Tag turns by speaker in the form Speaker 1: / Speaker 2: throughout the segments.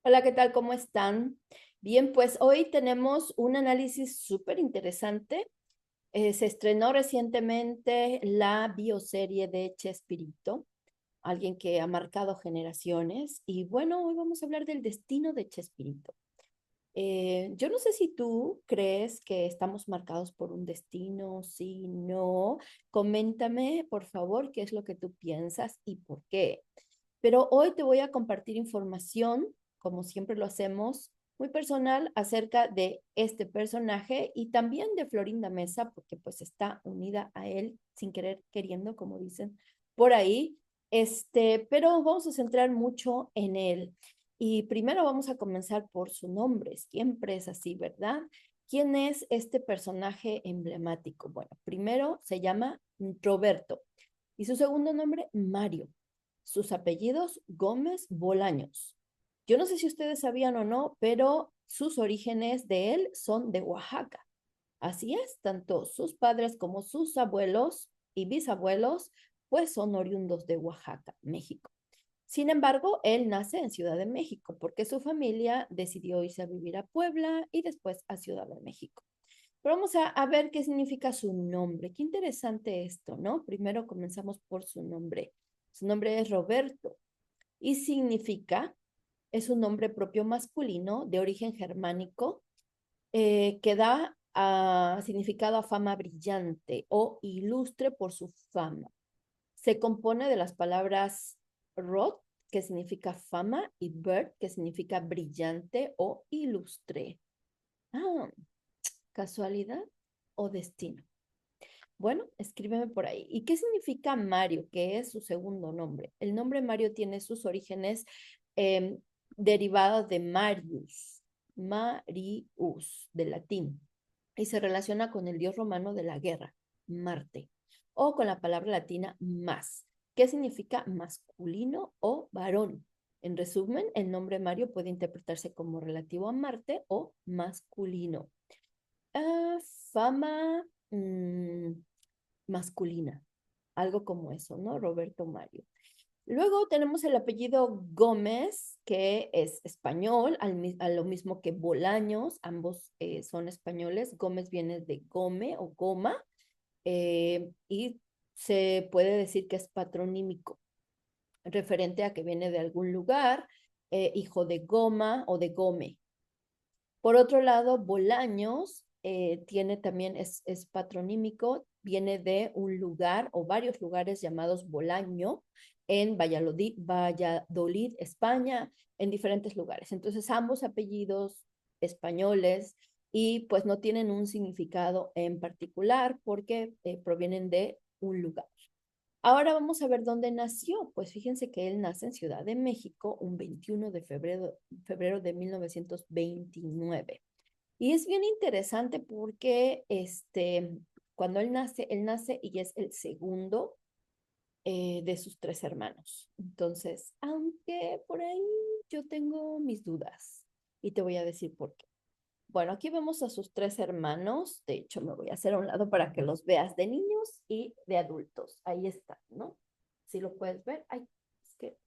Speaker 1: Hola, ¿qué tal? ¿Cómo están? Bien, pues hoy tenemos un análisis súper interesante. Se estrenó recientemente la bioserie de Chespirito, alguien que ha marcado generaciones. Y bueno, hoy vamos a hablar del destino de Chespirito. Yo no sé si tú crees que estamos marcados por un destino, sí, no. Coméntame, por favor, qué es lo que tú piensas y por qué. Pero hoy te voy a compartir información, como siempre lo hacemos, muy personal acerca de este personaje y también de Florinda Mesa, porque pues está unida a él sin querer queriendo, como dicen por ahí. Pero vamos a centrar mucho en él. Y primero vamos a comenzar por su nombre, siempre es así, ¿verdad? ¿Quién es este personaje emblemático? Bueno, primero se llama Roberto y su segundo nombre, Mario. Sus apellidos, Gómez Bolaños. Yo no sé si ustedes sabían o no, pero sus orígenes de él son de Oaxaca. Así es, tanto sus padres como sus abuelos y bisabuelos, pues son oriundos de Oaxaca, México. Sin embargo, él nace en Ciudad de México porque su familia decidió irse a vivir a Puebla y después a Ciudad de México. Pero vamos a ver qué significa su nombre. Qué interesante esto, ¿no? Primero comenzamos por su nombre. Su nombre es Roberto y significa, es un nombre propio masculino de origen germánico que da significado a fama brillante o ilustre por su fama. Se compone de las palabras rot, que significa fama, y bert, que significa brillante o ilustre. Ah, ¿casualidad o destino? Bueno, escríbeme por ahí. ¿Y qué significa Mario, que es su segundo nombre? El nombre Mario tiene sus orígenes eh, derivados de Marius, Marius, del latín, y se relaciona con el dios romano de la guerra, Marte, o con la palabra latina mas, que significa masculino o varón. En resumen, el nombre Mario puede interpretarse como relativo a Marte o masculino. Ah, fama, masculina, algo como eso, ¿no? Roberto Mario. Luego tenemos el apellido Gómez, que es español, a lo mismo que Bolaños, ambos son españoles. Gómez viene de gome o goma y se puede decir que es patronímico, referente a que viene de algún lugar, hijo de goma o de gome. Por otro lado, Bolaños tiene también, es patronímico, viene de un lugar o varios lugares llamados Bolaño en Valladolid, España, en diferentes lugares. Entonces, ambos apellidos españoles y pues no tienen un significado en particular porque provienen de un lugar. Ahora vamos a ver dónde nació. Pues fíjense que él nace en Ciudad de México un 21 de febrero de 1929. Y es bien interesante porque cuando él nace y es el segundo de sus tres hermanos. Entonces, aunque por ahí yo tengo mis dudas y te voy a decir por qué. Bueno, aquí vemos a sus tres hermanos. De hecho, me voy a hacer a un lado para que los veas de niños y de adultos. Ahí está, ¿no? Si lo puedes ver. Ay, es que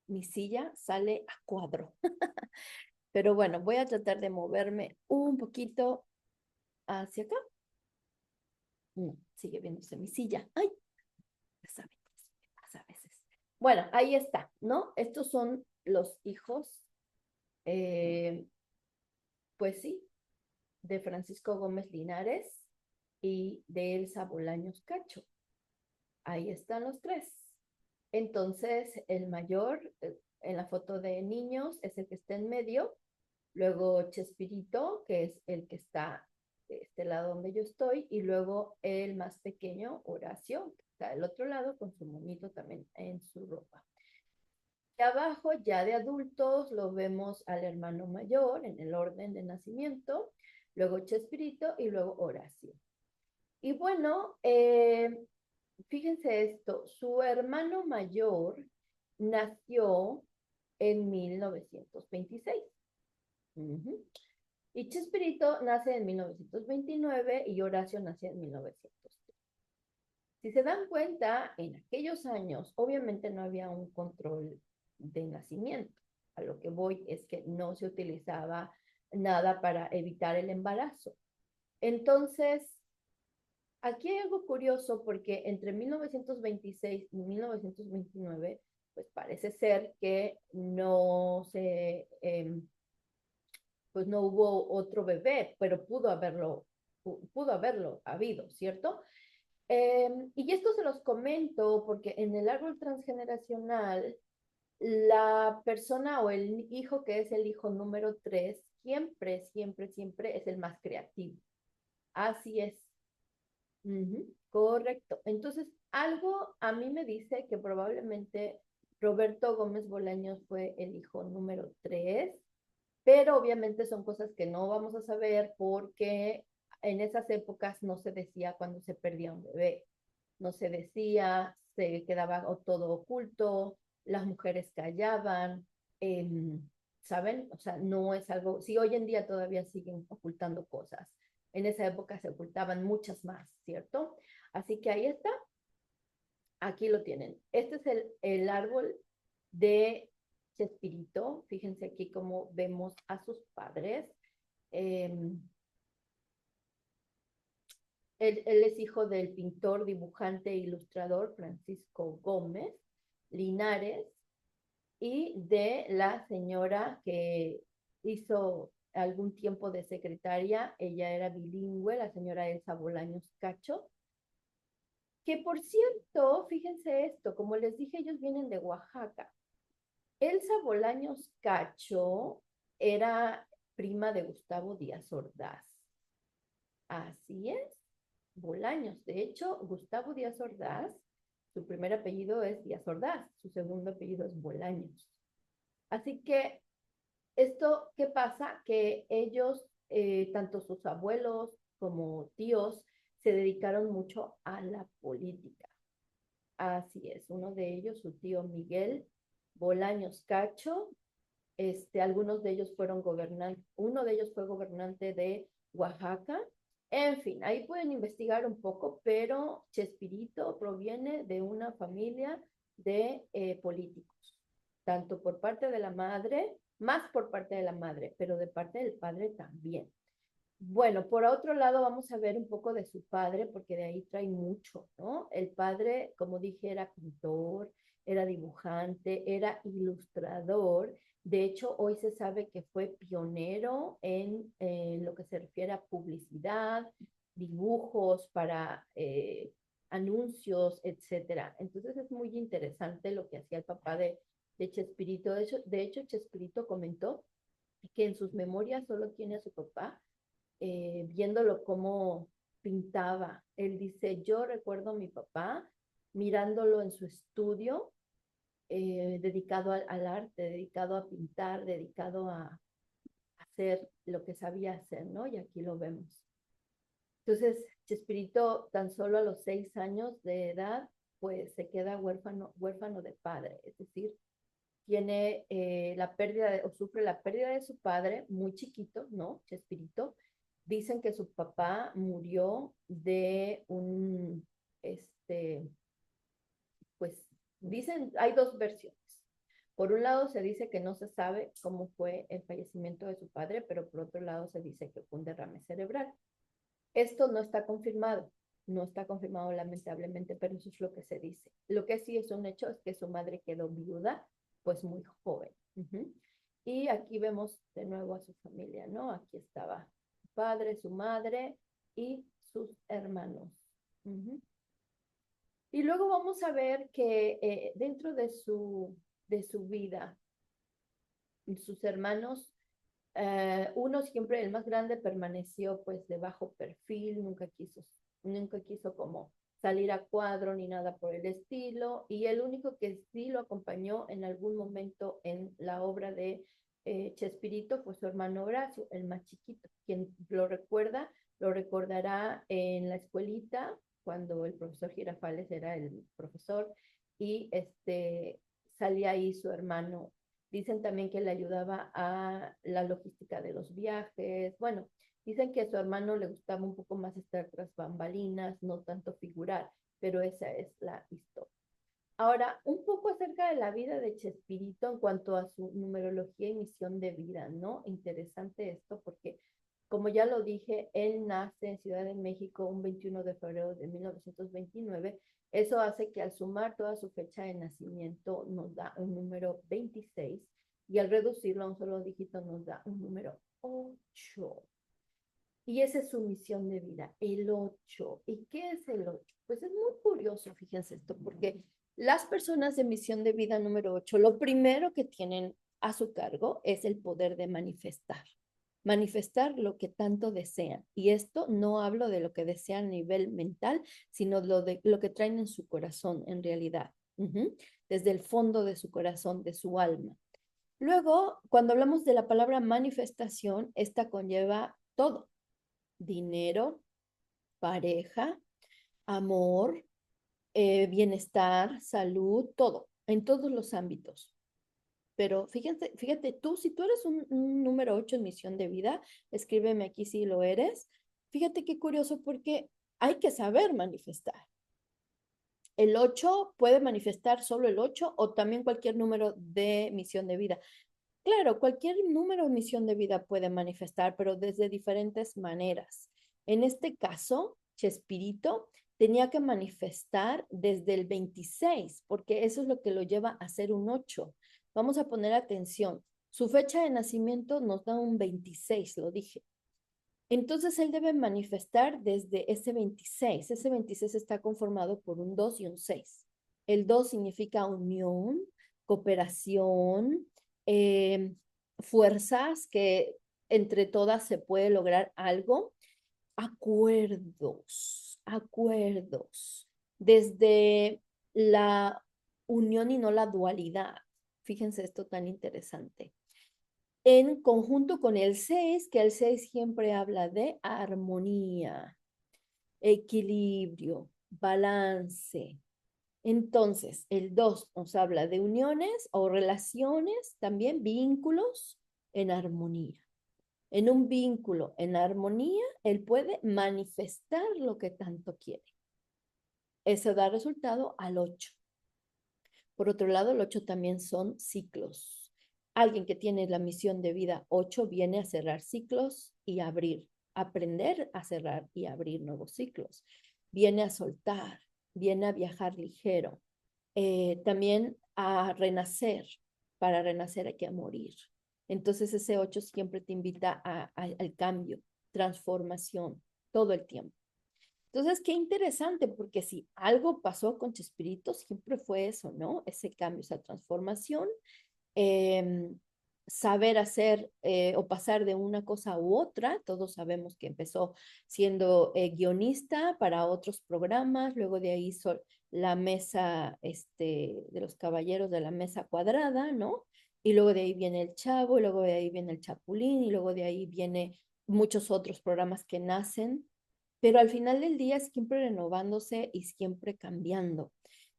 Speaker 1: mi silla sale a cuadro. Pero bueno, voy a tratar de moverme un poquito hacia acá. No, sigue viéndose mi silla. Ay, ya saben, eso me pasa a veces. Bueno, ahí está, ¿no? Estos son los hijos, eh, pues sí, de Francisco Gómez Linares y de Elsa Bolaños Cacho. Ahí están los tres. Entonces, el mayor en la foto de niños es el que está en medio. Luego Chespirito, que es el que está de este lado donde yo estoy. Y luego el más pequeño, Horacio, que está del otro lado con su monito también en su ropa. Y abajo, ya de adultos, lo vemos al hermano mayor en el orden de nacimiento. Luego Chespirito y luego Horacio. Y bueno, fíjense esto, su hermano mayor nació en 1926. Ujú. Y Chespirito nace en 1929 y Horacio nació en 1900. Si se dan cuenta, en aquellos años obviamente no había un control de nacimiento. A lo que voy es que no se utilizaba nada para evitar el embarazo. Entonces, aquí hay algo curioso porque entre 1926 y 1929, pues parece ser que pues no hubo otro bebé, pero pudo haberlo habido, ¿cierto? Y esto se los comento porque en el árbol transgeneracional, la persona o el hijo que es el hijo número 3 siempre, siempre, siempre es el más creativo. Así es. Ujú, correcto. Entonces, algo a mí me dice que probablemente Roberto Gómez Bolaños fue el hijo número 3, pero obviamente son cosas que no vamos a saber porque en esas épocas no se decía cuando se perdía un bebé, no se decía, se quedaba todo oculto, las mujeres callaban, em, ¿saben? O sea, no es algo, si hoy en día todavía siguen ocultando cosas, en esa época se ocultaban muchas más, ¿cierto? Así que ahí está, aquí lo tienen. Este es el árbol de Chespirito. Fíjense aquí cómo vemos a sus padres. Eh, él es hijo del pintor, dibujante e ilustrador Francisco Gómez Linares y de la señora que hizo algún tiempo de secretaria. Ella era bilingüe, la señora Elsa Bolaños Cacho. Que por cierto, fíjense esto, como les dije, ellos vienen de Oaxaca. Elsa Bolaños Cacho era prima de Gustavo Díaz Ordaz. Así es, Bolaños. De hecho, Gustavo Díaz Ordaz, su primer apellido es Díaz Ordaz, su segundo apellido es Bolaños. Así que esto, ¿qué pasa? Que ellos, tanto sus abuelos como tíos, se dedicaron mucho a la política. Así es, uno de ellos, su tío Miguel Bolaños Cacho, algunos de ellos fueron gobernantes, uno de ellos fue gobernante de Oaxaca. En fin, ahí pueden investigar un poco, pero Chespirito proviene de una familia de políticos, tanto por parte de la madre, más por parte de la madre, pero de parte del padre también. Bueno, por otro lado, vamos a ver un poco de su padre, porque de ahí trae mucho, ¿no? El padre, como dije, era pintor, era dibujante, era ilustrador. De hecho, hoy se sabe que fue pionero en lo que se refiere a publicidad, dibujos para anuncios, etcétera. Entonces es muy interesante lo que hacía el papá de Chespirito. De hecho, Chespirito comentó que en sus memorias solo tiene a su papá viéndolo cómo pintaba. Él dice, yo recuerdo a mi papá mirándolo en su estudio, dedicado al arte, dedicado a pintar, dedicado a hacer lo que sabía hacer, ¿no? Y aquí lo vemos. Entonces, Chespirito, tan solo a los 6 años de edad, pues se queda huérfano de padre, es decir, tiene la pérdida o sufre la pérdida de su padre muy chiquito, ¿no? Chespirito. Dicen que su papá murió de pues dicen, hay dos versiones. Por un lado se dice que no se sabe cómo fue el fallecimiento de su padre, pero por otro lado se dice que fue un derrame cerebral. Esto no está confirmado lamentablemente, pero eso es lo que se dice. Lo que sí es un hecho es que su madre quedó viuda, pues muy joven. Y aquí vemos de nuevo a su familia, ¿no? Aquí estaba su padre, su madre y sus hermanos. Y luego vamos a ver que dentro de su vida, sus hermanos uno siempre, el más grande, permaneció pues de bajo perfil, nunca quiso como salir a cuadro ni nada por el estilo, y el único que sí lo acompañó en algún momento en la obra de Chespirito fue su hermano Horacio, el más chiquito. Quien lo recordará en la escuelita, cuando el profesor Girafales era el profesor, y salía ahí su hermano. Dicen también que le ayudaba a la logística de los viajes. Bueno, dicen que a su hermano le gustaba un poco más estar tras bambalinas, no tanto figurar, pero esa es la historia. Ahora, un poco acerca de la vida de Chespirito en cuanto a su numerología y misión de vida, ¿no? Interesante esto porque, como ya lo dije, él nace en Ciudad de México un 21 de febrero de 1929. Eso hace que al sumar toda su fecha de nacimiento nos da un número 26 y al reducirlo a un solo dígito nos da un número 8. Y esa es su misión de vida, el 8. ¿Y qué es el 8? Pues es muy curioso, fíjense esto, porque las personas de misión de vida número 8, lo primero que tienen a su cargo es el poder de manifestar. Manifestar lo que tanto desean. Y esto no hablo de lo que desean a nivel mental, sino lo que traen en su corazón, en realidad. Desde el fondo de su corazón, de su alma. Luego, cuando hablamos de la palabra manifestación, esta conlleva todo: dinero, pareja, amor, bienestar, salud, todo, en todos los ámbitos. Pero fíjate tú, si tú eres un número 8 en misión de vida, escríbeme aquí si lo eres. Fíjate qué curioso porque hay que saber manifestar. El 8 puede manifestar solo el 8 o también cualquier número de misión de vida. Claro, cualquier número de misión de vida puede manifestar, pero desde diferentes maneras. En este caso, Chespirito tenía que manifestar desde el 26, porque eso es lo que lo lleva a ser un 8. Vamos a poner atención. Su fecha de nacimiento nos da un 26, lo dije. Entonces él debe manifestar desde ese 26. Ese 26 está conformado por un 2 y un 6. El 2 significa unión, cooperación, eh, fuerzas que entre todas se puede lograr algo, acuerdos, desde la unión y no la dualidad. Fíjense esto tan interesante en conjunto con el 6, que el 6 siempre habla de armonía, equilibrio, balance. Entonces, el 2 nos habla de uniones o relaciones, también vínculos en armonía. En un vínculo en armonía, él puede manifestar lo que tanto quiere. Eso da resultado al 8. Por otro lado, el 8 también son ciclos. Alguien que tiene la misión de vida 8 viene a cerrar ciclos y abrir, aprender a cerrar y abrir nuevos ciclos. Viene a soltar, viene a viajar ligero, también a renacer. Para renacer hay que morir. Entonces ese 8 siempre te invita al cambio, transformación, todo el tiempo. Entonces, qué interesante, porque si algo pasó con Chespirito, siempre fue eso, ¿no? Ese cambio, esa transformación, eh, saber hacer o pasar de una cosa u otra. Todos sabemos que empezó siendo guionista para otros programas, luego de ahí hizo la mesa de los caballeros de la mesa cuadrada, ¿no? Y luego de ahí viene el Chavo, y luego de ahí viene el Chapulín, y luego de ahí viene muchos otros programas que nacen, pero al final del día siempre renovándose y siempre cambiando.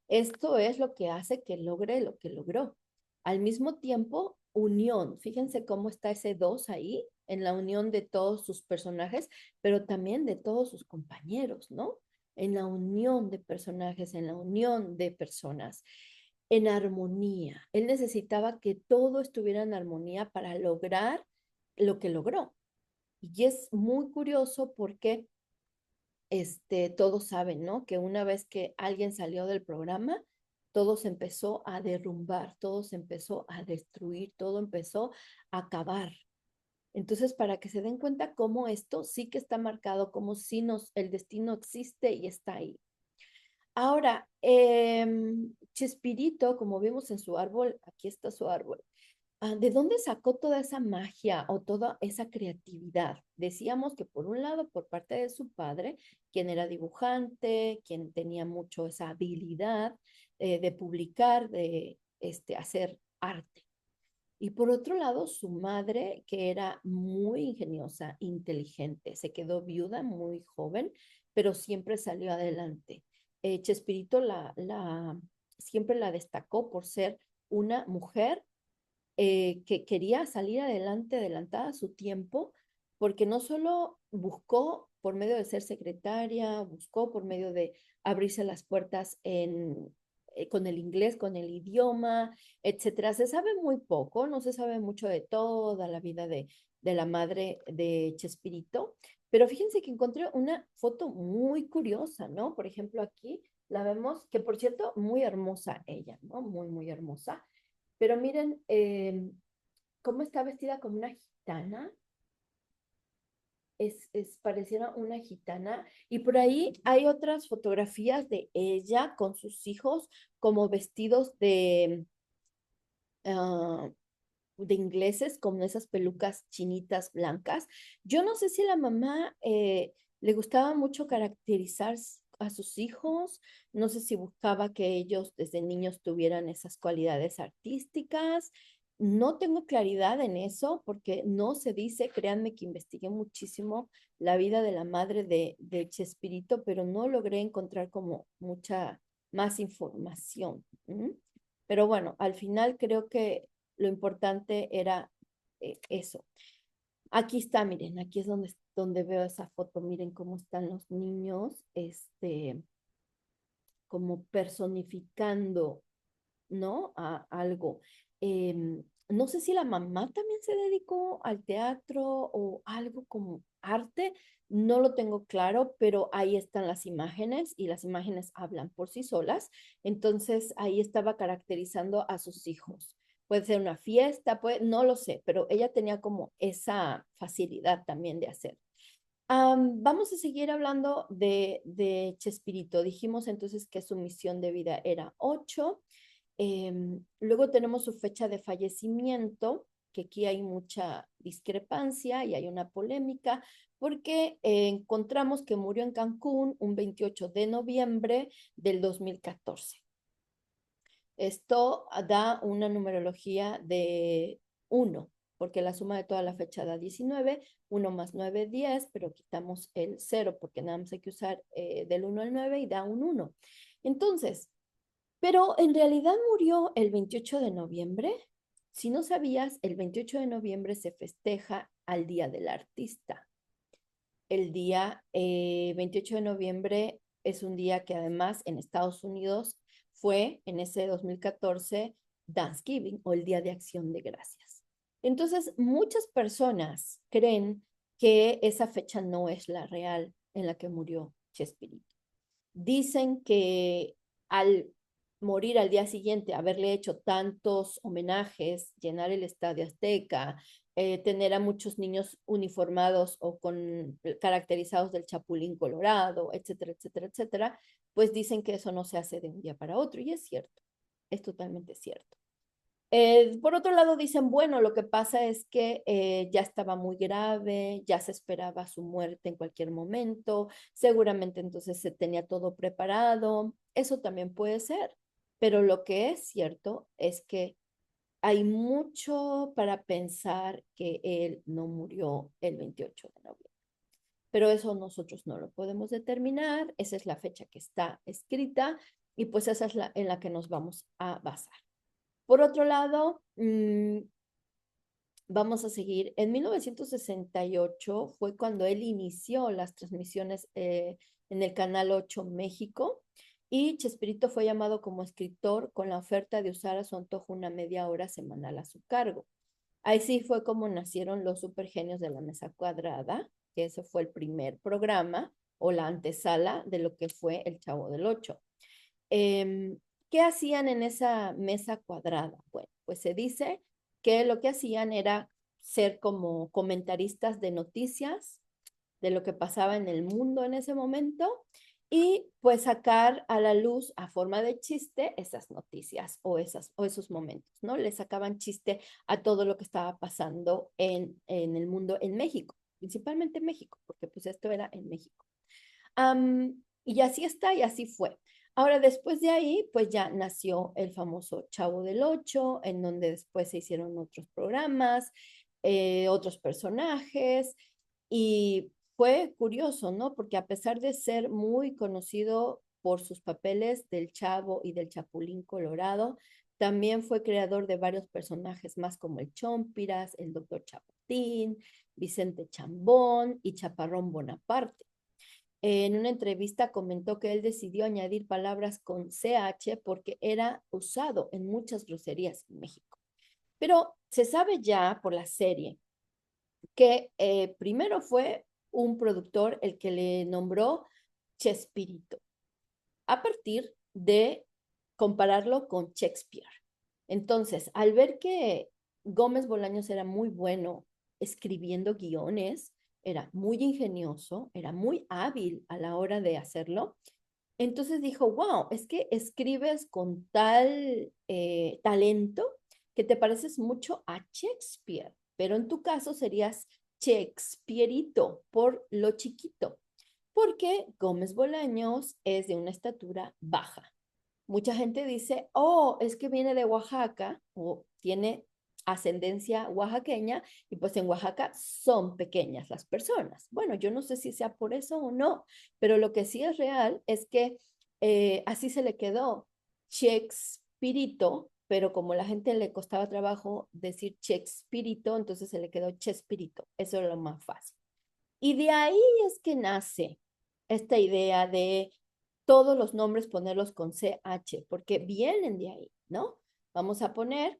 Speaker 1: Esto es lo que hace que logre lo que logró. Al mismo tiempo, unión. Fíjense cómo está ese 2 ahí, en la unión de todos sus personajes, pero también de todos sus compañeros, ¿no? En la unión de personajes, en la unión de personas, en armonía. Él necesitaba que todo estuviera en armonía para lograr lo que logró. Y es muy curioso porque todos saben, ¿no? Que una vez que alguien salió del programa, todo se empezó a derrumbar, todo se empezó a destruir, todo empezó a acabar. Entonces, para que se den cuenta cómo esto sí que está marcado, como si el destino existe y está ahí. Ahora, Chespirito, como vimos en su árbol, aquí está su árbol. ¿De dónde sacó toda esa magia o toda esa creatividad? Decíamos que por un lado, por parte de su padre, quien era dibujante, quien tenía mucho esa habilidad de publicar, de hacer arte. Y por otro lado, su madre, que era muy ingeniosa, inteligente, se quedó viuda muy joven, pero siempre salió adelante. Chespirito siempre la destacó por ser una mujer que quería salir adelante, adelantada a su tiempo, porque no solo buscó por medio de ser secretaria, buscó por medio de abrirse las puertas con el inglés, con el idioma, etcétera. Se sabe muy poco, no se sabe mucho de toda la vida de la madre de Chespirito, pero fíjense que encontré una foto muy curiosa, ¿no? Por ejemplo, aquí la vemos, que por cierto, muy hermosa ella, ¿no? Muy, muy hermosa. Pero miren cómo está vestida como una gitana. Pareciera una gitana. Y por ahí hay otras fotografías de ella con sus hijos como vestidos ah, de ingleses, con esas pelucas chinitas blancas. Yo no sé si la mamá le gustaba mucho caracterizar a sus hijos, no sé si buscaba que ellos desde niños tuvieran esas cualidades artísticas. No tengo claridad en eso porque no se dice, créanme que investigué muchísimo la vida de la madre de Chespirito, pero no logré encontrar como mucha más información. Pero bueno, al final creo que lo importante era eso. Aquí está, miren, aquí es donde veo esa foto, miren cómo están los niños, como personificando, ¿no? A algo. No sé si la mamá también se dedicó al teatro o algo como arte, no lo tengo claro, pero ahí están las imágenes y las imágenes hablan por sí solas. Entonces ahí estaba caracterizando a sus hijos. Puede ser una fiesta, no lo sé, pero ella tenía como esa facilidad también de hacer. Vamos a seguir hablando de Chespirito. Dijimos entonces que su misión de vida era 8. Luego tenemos su fecha de fallecimiento, que aquí hay mucha discrepancia y hay una polémica, porque encontramos que murió en Cancún un 28 de noviembre del 2014. Esto da una numerología de 1, porque la suma de toda la fecha da 19, 1 más 9, 10, pero quitamos el 0 porque nada más hay que usar del 1 al 9 y da un 1. Entonces, pero en realidad murió el 28 de noviembre. Si no sabías, el 28 de noviembre se festeja al Día del Artista. El día 28 de noviembre es un día que además en Estados Unidos fue en ese 2014 Thanksgiving o el Día de Acción de Gracias. Entonces, muchas personas creen que esa fecha no es la real en la que murió Chespirito. Dicen que al morir al día siguiente, haberle hecho tantos homenajes, llenar el Estadio Azteca, tener a muchos niños uniformados o con caracterizados del Chapulín Colorado, etcétera, etcétera, etcétera, pues dicen que eso no se hace de un día para otro y es cierto, es totalmente cierto. Por otro lado, dicen, bueno, lo que pasa es que ya estaba muy grave, ya se esperaba su muerte en cualquier momento, seguramente entonces se tenía todo preparado, eso también puede ser, pero lo que es cierto es que hay mucho para pensar que él no murió el 28 de noviembre, pero eso nosotros no lo podemos determinar, esa es la fecha que está escrita y pues esa es la en la que nos vamos a basar. Por otro lado, vamos a seguir. En 1968 fue cuando él inició las transmisiones en el Canal 8 México y Chespirito fue llamado como escritor con la oferta de usar a su antojo una media hora semanal a su cargo. Ahí sí fue como nacieron los supergenios de la mesa cuadrada, que ese fue el primer programa o la antesala de lo que fue el Chavo del Ocho. ¿Qué hacían en esa mesa cuadrada? Bueno, pues se dice que lo que hacían era ser como comentaristas de noticias, de lo que pasaba en el mundo en ese momento, y pues sacar a la luz a forma de chiste esas noticias o esos momentos, ¿no? Le sacaban chiste a todo lo que estaba pasando en el mundo en México, principalmente en México, porque pues esto era en México. Y así está y así fue. Ahora, después de ahí, pues ya nació el famoso Chavo del Ocho, en donde después se hicieron otros programas, otros personajes, y fue curioso, ¿no? Porque a pesar de ser muy conocido por sus papeles del Chavo y del Chapulín Colorado, también fue creador de varios personajes más como el Chompiras, el Doctor Chapatín, Vicente Chambón y Chaparrón Bonaparte. en una entrevista comentó que él decidió añadir palabras con CH porque era usado en muchas groserías en México. Pero se sabe ya por la serie que primero fue un productor el que le nombró Chespirito, a partir de compararlo con Shakespeare. Entonces, al ver que Gómez Bolaños era muy bueno escribiendo guiones, era muy ingenioso, era muy hábil a la hora de hacerlo, entonces dijo, wow, es que escribes con tal talento que te pareces mucho a Shakespeare, pero en tu caso serías Shakespeareito por lo chiquito, porque Gómez Bolaños es de una estatura baja. Mucha gente dice, oh, es que viene de Oaxaca o tiene ascendencia oaxaqueña y pues en Oaxaca son pequeñas las personas. Bueno, yo no sé si sea por eso o no, pero lo que sí es real es que así se le quedó Chespirito, pero como la gente le costaba trabajo decir Chespirito, entonces se le quedó Chespirito. Eso es lo más fácil. Y de ahí es que nace esta idea de todos los nombres ponerlos con CH, porque vienen de ahí, ¿no? Vamos a poner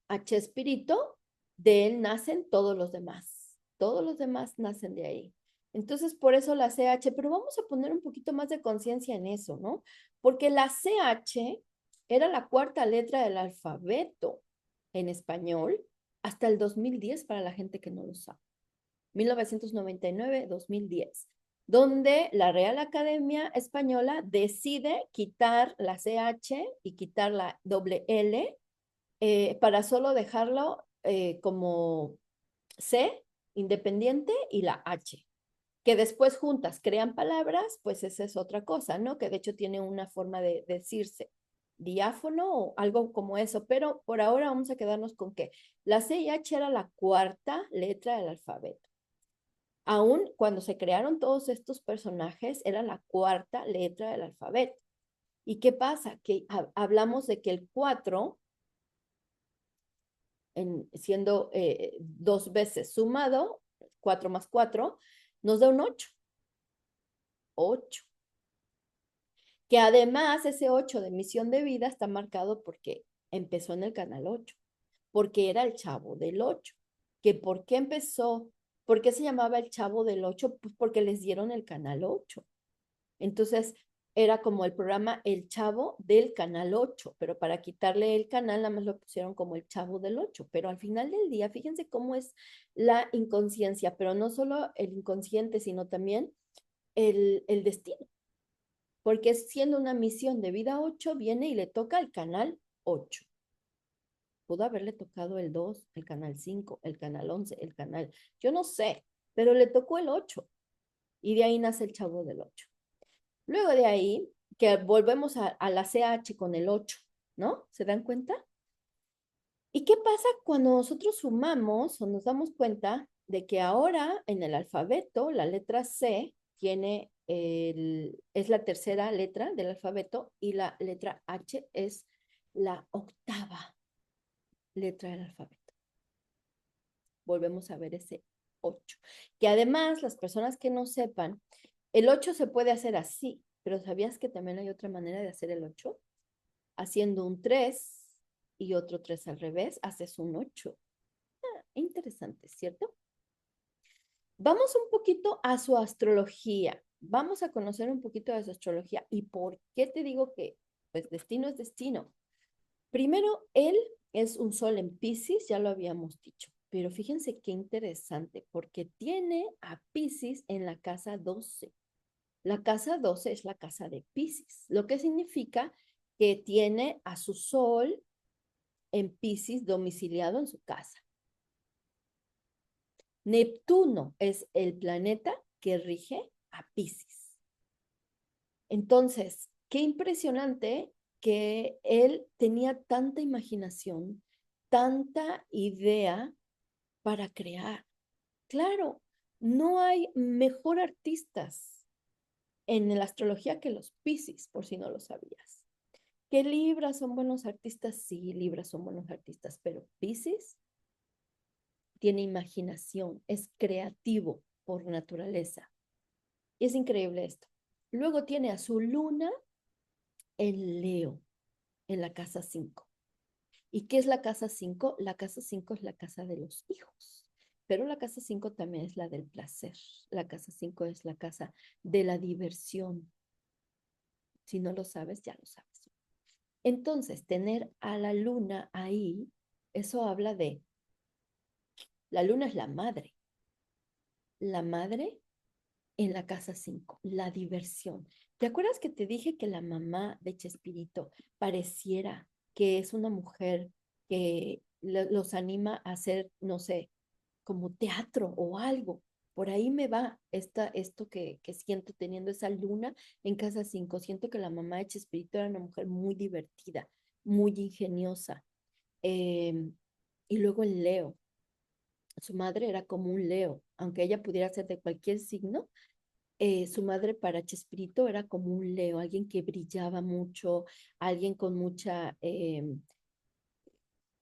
Speaker 1: a Chespirito, de él nacen todos los demás. Todos los demás nacen de ahí. Entonces, por eso la CH, pero vamos a poner un poquito más de conciencia en eso, ¿no? Porque la CH era la cuarta letra del alfabeto en español hasta el 2010 para la gente que no lo sabe. 1999-2010, donde la Real Academia Española decide quitar la CH y quitar la doble L para solo dejarlo como C, independiente, y la H. Que después juntas crean palabras, pues esa es otra cosa, ¿no? Que de hecho tiene una forma de decirse diáfono o algo como eso, pero por ahora vamos a quedarnos con que la C y H era la cuarta letra del alfabeto. Aún cuando se crearon todos estos personajes, era la cuarta letra del alfabeto. ¿Y qué pasa? Que hablamos de que el 4, siendo dos veces sumado, 4 más 4, nos da un 8. 8. Que además ese 8 de misión de vida está marcado porque empezó en el canal 8, porque era el Chavo del 8. ¿Que por qué empezó? ¿Por qué se llamaba el Chavo del 8? Pues porque les dieron el canal 8. Entonces era como el programa El Chavo del Canal 8, pero para quitarle el canal nada más lo pusieron como El Chavo del 8, pero al final del día, fíjense cómo es la inconsciencia, pero no solo el inconsciente, sino también el destino, porque siendo una misión de vida 8, viene y le toca el canal 8. Pudo haberle tocado el 2, el canal 5, el canal 11, el canal, yo no sé, pero le tocó el 8 y de ahí nace el Chavo del 8. Luego de ahí, que volvemos a la CH con el 8, ¿no? ¿Se dan cuenta? ¿Y qué pasa cuando nosotros sumamos o nos damos cuenta de que ahora en el alfabeto la letra C es la tercera letra del alfabeto y la letra H es la octava letra del alfabeto? Volvemos a ver ese 8. Que además, las personas que no sepan, el 8 se puede hacer así, pero ¿sabías que también hay otra manera de hacer el 8? Haciendo un 3 y otro 3 al revés, haces un 8. Interesante, ¿cierto? Vamos un poquito a su astrología. Vamos a conocer un poquito de su astrología. ¿Y por qué te digo que pues destino es destino? Primero, él es un sol en Piscis, ya lo habíamos dicho, pero fíjense qué interesante, porque tiene a Piscis en la casa 12. La casa 12 es la casa de Piscis, lo que significa que tiene a su sol en Piscis domiciliado en su casa. Neptuno es el planeta que rige a Piscis. Entonces, qué impresionante que él tenía tanta imaginación, tanta idea para crear. Claro, no hay mejor artistas en la astrología que los Piscis, por si no lo sabías. ¿Que Libra son buenos artistas? Sí, Libra son buenos artistas, pero Piscis tiene imaginación, es creativo por naturaleza. Es increíble esto. Luego tiene a su luna en Leo, en la casa 5. ¿Y qué es la casa 5? La casa 5 es la casa de los hijos, pero la casa 5 también es la del placer. La casa 5 es la casa de la diversión. Si no lo sabes, ya lo sabes. Entonces, tener a la luna ahí, eso habla de, la luna es la madre en la casa 5, la diversión. ¿Te acuerdas que te dije que la mamá de Chespirito pareciera que es una mujer que los anima a hacer, no sé, como teatro o algo? Por ahí me va esto que siento teniendo esa luna en casa 5. Siento que la mamá de Chespirito era una mujer muy divertida, muy ingeniosa. Eh, y luego el Leo. Su madre era como un Leo, aunque ella pudiera ser de cualquier signo, su madre para Chespirito era como un Leo, alguien que brillaba mucho, alguien con mucha...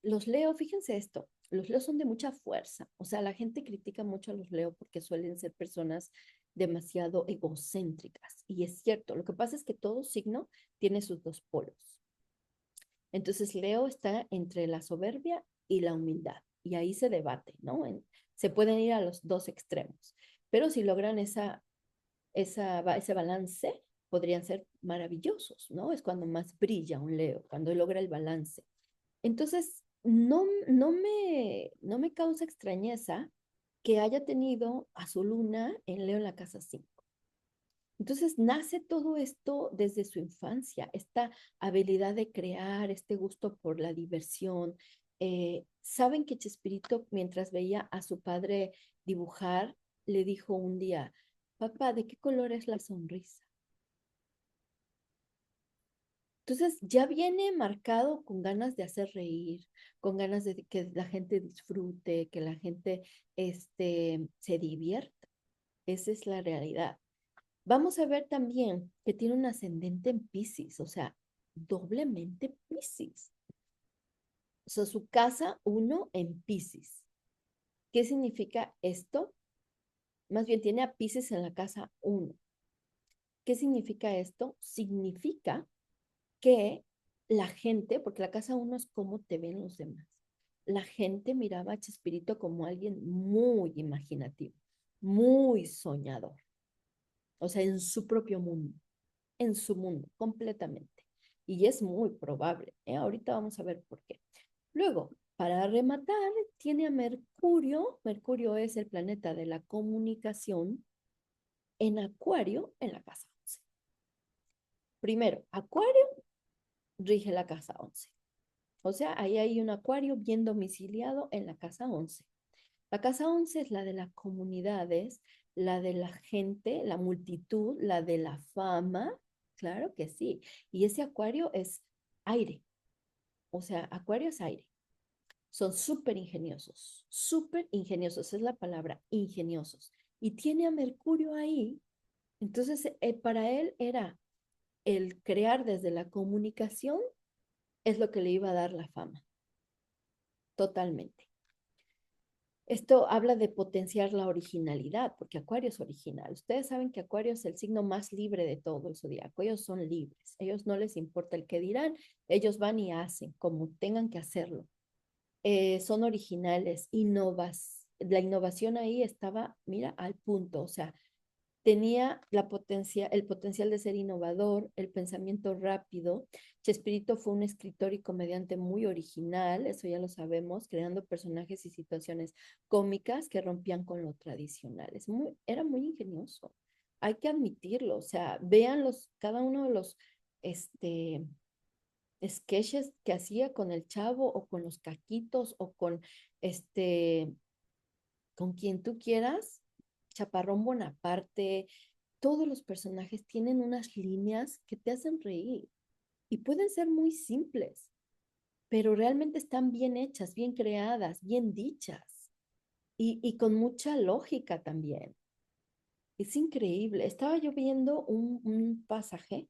Speaker 1: los Leo, fíjense esto, los Leo son de mucha fuerza, o sea, la gente critica mucho a los Leo porque suelen ser personas demasiado egocéntricas, y es cierto, lo que pasa es que todo signo tiene sus dos polos. Entonces, Leo está entre la soberbia y la humildad, y ahí se debate, ¿no? Se pueden ir a los dos extremos, pero si logran ese balance, podrían ser maravillosos, ¿no? Es cuando más brilla un Leo, cuando logra el balance. Entonces, no me causa extrañeza que haya tenido a su luna en Leo en la casa 5. Entonces, nace todo esto desde su infancia, esta habilidad de crear, este gusto por la diversión. Saben que Chespirito, mientras veía a su padre dibujar, le dijo un día, papá, ¿de qué color es la sonrisa? Entonces ya viene marcado con ganas de hacer reír, con ganas de que la gente disfrute, que la gente se divierta. Esa es la realidad. Vamos a ver también que tiene un ascendente en Piscis, o sea, doblemente Piscis. O sea, su casa uno en Piscis. ¿Qué significa esto? Más bien tiene a Piscis en la casa uno. ¿Qué significa esto? Significa que la gente, porque la casa uno es cómo te ven los demás, la gente miraba a Chespirito como alguien muy imaginativo, muy soñador, o sea, en su propio mundo, en su mundo, completamente. Y es muy probable, ¿eh? Ahorita vamos a ver por qué. Luego, para rematar, tiene a Mercurio. Mercurio es el planeta de la comunicación en Acuario en la casa 11. Primero, Acuario rige la casa 11. O sea, ahí hay un acuario bien domiciliado en la casa 11. La casa 11 es la de las comunidades, la de la gente, la multitud, la de la fama. Claro que sí. Y ese acuario es aire. O sea, acuario es aire. Son súper ingeniosos, es la palabra, ingeniosos. Y tiene a Mercurio ahí. Entonces, para él era el crear desde la comunicación, es lo que le iba a dar la fama, totalmente. Esto habla de potenciar la originalidad, porque Acuario es original. Ustedes saben que Acuario es el signo más libre de todo el zodiaco. Ellos son libres. Ellos no les importa el que dirán. Ellos van y hacen como tengan que hacerlo. Son originales, innovas. La innovación ahí estaba, mira, al punto. O sea, tenía el potencial de ser innovador, el pensamiento rápido. Chespirito fue un escritor y comediante muy original, eso ya lo sabemos, creando personajes y situaciones cómicas que rompían con lo tradicional. Era muy ingenioso, hay que admitirlo. O sea, vean cada uno de los este, sketches que hacía con el Chavo o con los Caquitos o con quien tú quieras, Chaparrón Bonaparte. Todos los personajes tienen unas líneas que te hacen reír y pueden ser muy simples, pero realmente están bien hechas, bien creadas, bien dichas y con mucha lógica también. Es increíble. Estaba yo viendo un pasaje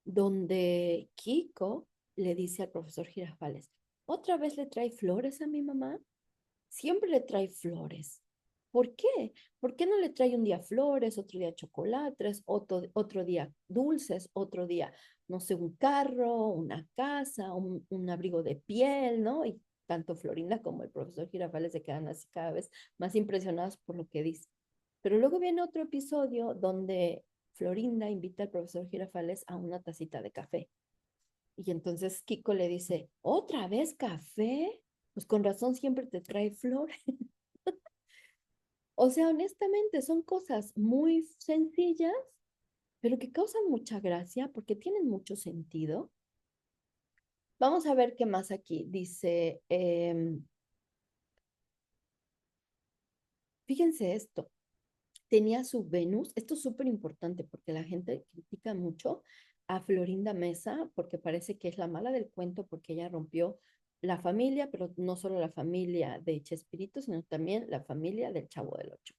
Speaker 1: donde Kiko le dice al profesor Girafales, ¿otra vez le trae flores a mi mamá? Siempre le trae flores. ¿Por qué? ¿Por qué no le trae un día flores, otro día chocolates, otro día dulces, otro día, no sé, un carro, una casa, un abrigo de piel, ¿no? Y tanto Florinda como el profesor Girafales se quedan así cada vez más impresionados por lo que dice. Pero luego viene otro episodio donde Florinda invita al profesor Girafales a una tacita de café. Y entonces Kiko le dice, ¿otra vez café? Pues con razón siempre te trae flores. O sea, honestamente, son cosas muy sencillas, pero que causan mucha gracia porque tienen mucho sentido. Vamos a ver qué más aquí. Dice, fíjense esto, tenía su Venus, esto es súper importante porque la gente critica mucho a Florinda Mesa porque parece que es la mala del cuento porque ella rompió la familia, pero no solo la familia de Chespirito, sino también la familia del Chavo del Ocho.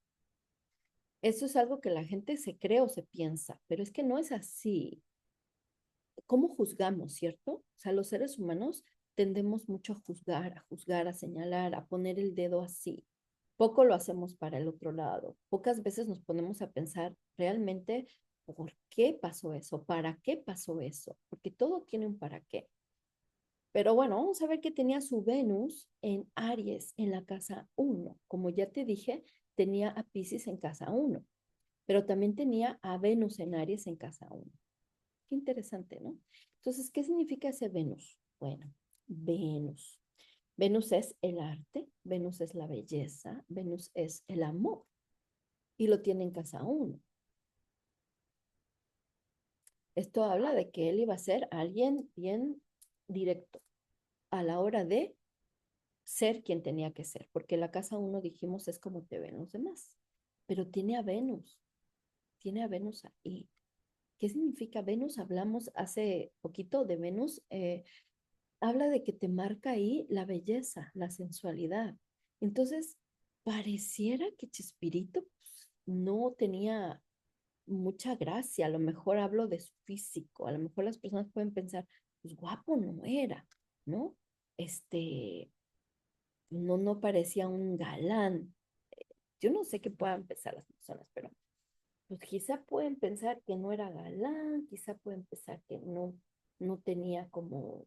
Speaker 1: Eso es algo que la gente se cree o se piensa, pero es que no es así. ¿Cómo juzgamos, cierto? O sea, los seres humanos tendemos mucho a juzgar, a señalar, a poner el dedo así. Poco lo hacemos para el otro lado. Pocas veces nos ponemos a pensar realmente por qué pasó eso, para qué pasó eso, porque todo tiene un para qué. Pero bueno, vamos a ver que tenía su Venus en Aries en la casa uno. Como ya te dije, tenía a Pisces en casa uno, pero también tenía a Venus en Aries en casa uno. Qué interesante, ¿no? Entonces, ¿qué significa ese Venus? Bueno, Venus. Venus es el arte, Venus es la belleza, Venus es el amor y lo tiene en casa uno. Esto habla de que él iba a ser alguien bien directo a la hora de ser quien tenía que ser, porque la casa uno dijimos es como te ven los demás, pero tiene a Venus ahí. ¿Qué significa Venus? Hablamos hace poquito de Venus, habla de que te marca ahí la belleza, la sensualidad. Entonces, pareciera que Chespirito pues, no tenía mucha gracia. A lo mejor hablo de su físico. A lo mejor las personas pueden pensar, pues guapo no era, ¿no? Este, no parecía un galán. Yo no sé qué puedan pensar las personas, pero pues quizá pueden pensar que no era galán, quizá pueden pensar que no tenía como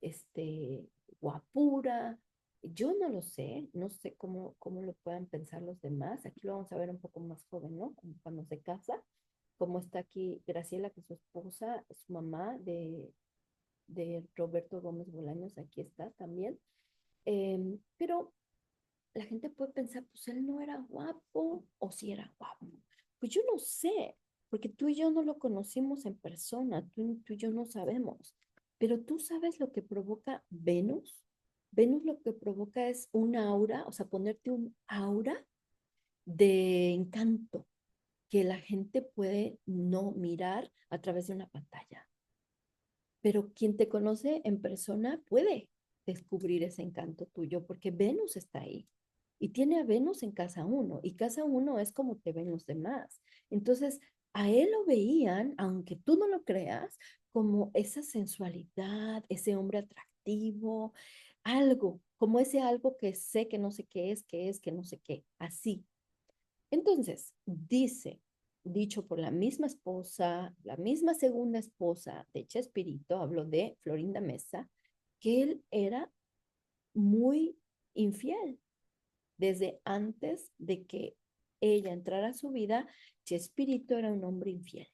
Speaker 1: este, guapura. Yo no lo sé, no sé cómo lo puedan pensar los demás. Aquí lo vamos a ver un poco más joven, ¿no? Como cuando se casa, como está aquí Graciela, que es su esposa, su mamá de Roberto Gómez Bolaños, aquí está también. Pero la gente puede pensar, pues él no era guapo o si era guapo. Pues yo no sé, porque tú y yo no lo conocimos en persona, tú y yo no sabemos. Pero tú sabes lo que provoca Venus. Venus lo que provoca es un aura, o sea, ponerte un aura de encanto que la gente puede no mirar a través de una pantalla. Pero quien te conoce en persona puede descubrir ese encanto tuyo porque Venus está ahí y tiene a Venus en casa uno y casa uno es como te ven los demás. Entonces, a él lo veían, aunque tú no lo creas, como esa sensualidad, ese hombre atractivo, algo, como ese algo que sé que no sé qué es, que no sé qué, así. Entonces, dicho por la misma esposa, la misma segunda esposa de Chespirito, hablo de Florinda Mesa, que él era muy infiel desde antes de que ella entrara a su vida. Chespirito era un hombre infiel.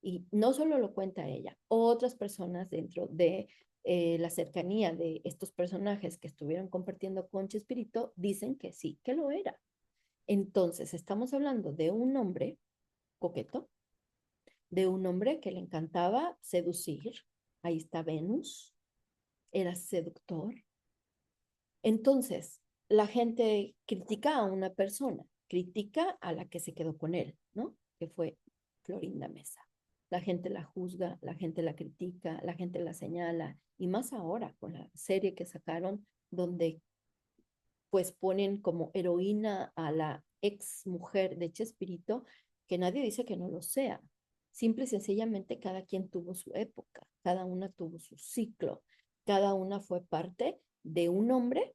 Speaker 1: Y no solo lo cuenta ella, otras personas dentro de la cercanía de estos personajes que estuvieron compartiendo con Chespirito dicen que sí, que lo era. Entonces, estamos hablando de un hombre coqueto, de un hombre que le encantaba seducir. Ahí está Venus, era seductor. Entonces, la gente critica a una persona, critica a la que se quedó con él, ¿no? Que fue Florinda Mesa. La gente la juzga, la gente la critica, la gente la señala, y más ahora con la serie que sacaron donde pues ponen como heroína a la ex mujer de Chespirito, que nadie dice que no lo sea. Simple y sencillamente cada quien tuvo su época, cada una tuvo su ciclo, cada una fue parte de un hombre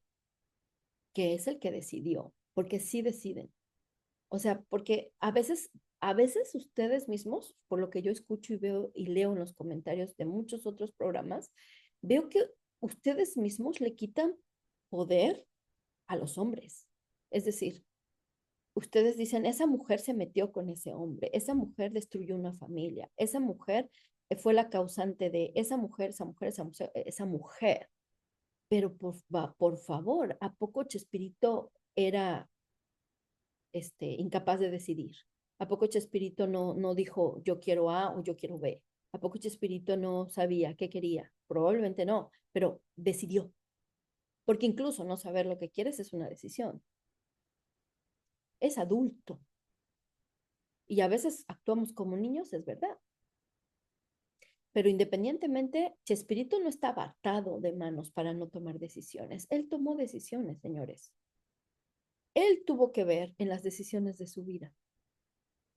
Speaker 1: que es el que decidió. porque sí deciden. O sea, porque a veces ustedes mismos, por lo que yo escucho y veo y leo en los comentarios de muchos otros programas, veo que ustedes mismos le quitan poder a los hombres. Es decir, ustedes dicen, esa mujer se metió con ese hombre, esa mujer destruyó una familia, esa mujer fue la causante de esa mujer, esa mujer, esa mujer, esa mujer. Pero por favor, ¿a poco Chespirito era incapaz de decidir? ¿A poco Chespirito no dijo yo quiero A o yo quiero B? ¿A poco Chespirito no sabía qué quería? Probablemente no, pero decidió. Porque incluso no saber lo que quieres es una decisión. Es adulto. Y a veces actuamos como niños, es verdad. Pero independientemente, Chespirito no estaba atado de manos para no tomar decisiones. Él tomó decisiones, señores. Él tuvo que ver en las decisiones de su vida.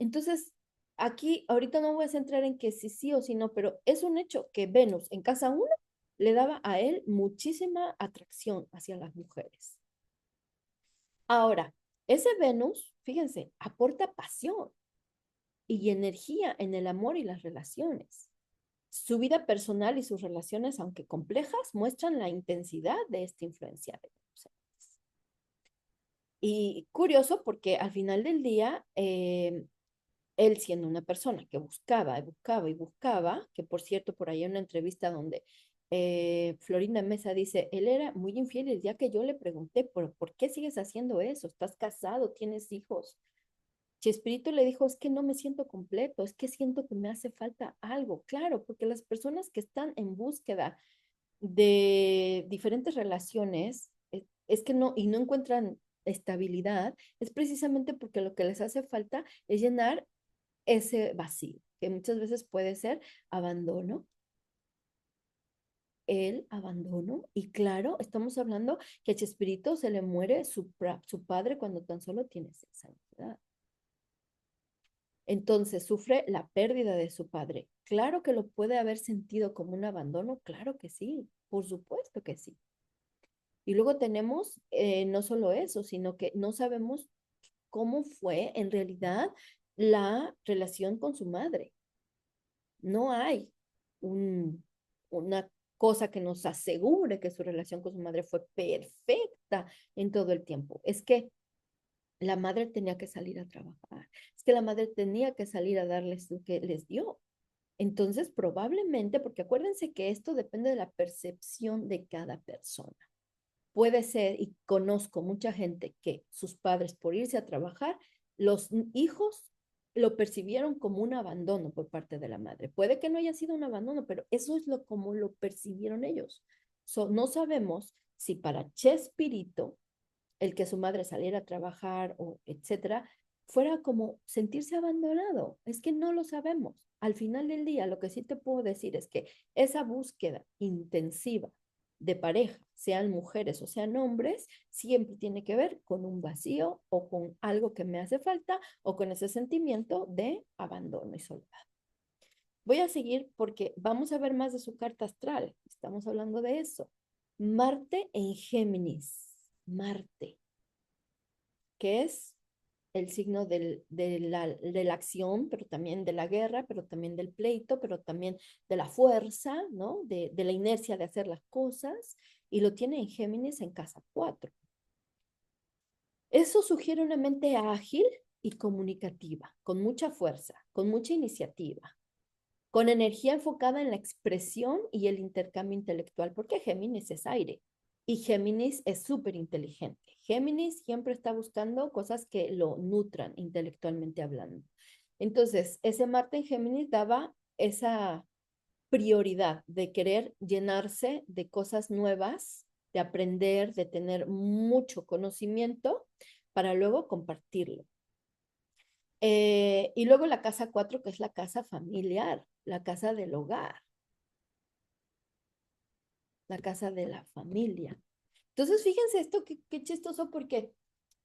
Speaker 1: Entonces, aquí ahorita no voy a centrar en que sí, sí o sí no, pero es un hecho que Venus en casa 1 le daba a él muchísima atracción hacia las mujeres. Ahora, ese Venus, fíjense, aporta pasión y energía en el amor y las relaciones. Su vida personal y sus relaciones, aunque complejas, muestran la intensidad de esta influencia de Venus. Y curioso porque al final del día, él siendo una persona que buscaba y buscaba y buscaba, que por cierto, por ahí en una entrevista donde Florinda Mesa dice, él era muy infiel el día que yo le pregunté, ¿por qué sigues haciendo eso? ¿Estás casado? ¿Tienes hijos? Chespirito le dijo, es que no me siento completo, es que siento que me hace falta algo. Claro, porque las personas que están en búsqueda de diferentes relaciones, es que no, y no encuentran estabilidad, es precisamente porque lo que les hace falta es llenar ese vacío, que muchas veces puede ser abandono, el abandono. Y claro, estamos hablando que a Chespirito se le muere su padre cuando tan solo tiene 6 años de edad. Entonces sufre la pérdida de su padre. Claro que lo puede haber sentido como un abandono, claro que sí, por supuesto que sí. Y luego tenemos no solo eso, sino que no sabemos cómo fue en realidad la relación con su madre. No hay una cosa que nos asegure que su relación con su madre fue perfecta en todo el tiempo. Es que la madre tenía que salir a trabajar, es que la madre tenía que salir a darles lo que les dio. Entonces, probablemente, porque acuérdense que esto depende de la percepción de cada persona. Puede ser, y conozco mucha gente que sus padres por irse a trabajar, los hijos lo percibieron como un abandono por parte de la madre. Puede que no haya sido un abandono, pero eso es lo como lo percibieron ellos. No sabemos si para Chespirito el que su madre saliera a trabajar o etcétera, fuera como sentirse abandonado. Es que no lo sabemos. Al final del día, lo que sí te puedo decir es que esa búsqueda intensiva de pareja, sean mujeres o sean hombres, siempre tiene que ver con un vacío o con algo que me hace falta o con ese sentimiento de abandono y soledad. Voy a seguir porque vamos a ver más de su carta astral. Estamos hablando de eso. Marte en Géminis. Marte, que es el signo de la acción, pero también de la guerra, pero también del pleito, pero también de la fuerza, ¿no? De la inercia de hacer las cosas, y lo tiene en Géminis en casa 4. Eso sugiere una mente ágil y comunicativa, con mucha fuerza, con mucha iniciativa, con energía enfocada en la expresión y el intercambio intelectual, porque Géminis es aire y Géminis es súper inteligente. Géminis siempre está buscando cosas que lo nutran intelectualmente hablando. Entonces, ese Marte en Géminis daba esa prioridad de querer llenarse de cosas nuevas, de aprender, de tener mucho conocimiento para luego compartirlo. Y luego la casa 4 que es la casa familiar, la casa del hogar, la casa de la familia. Entonces, fíjense esto, qué chistoso, porque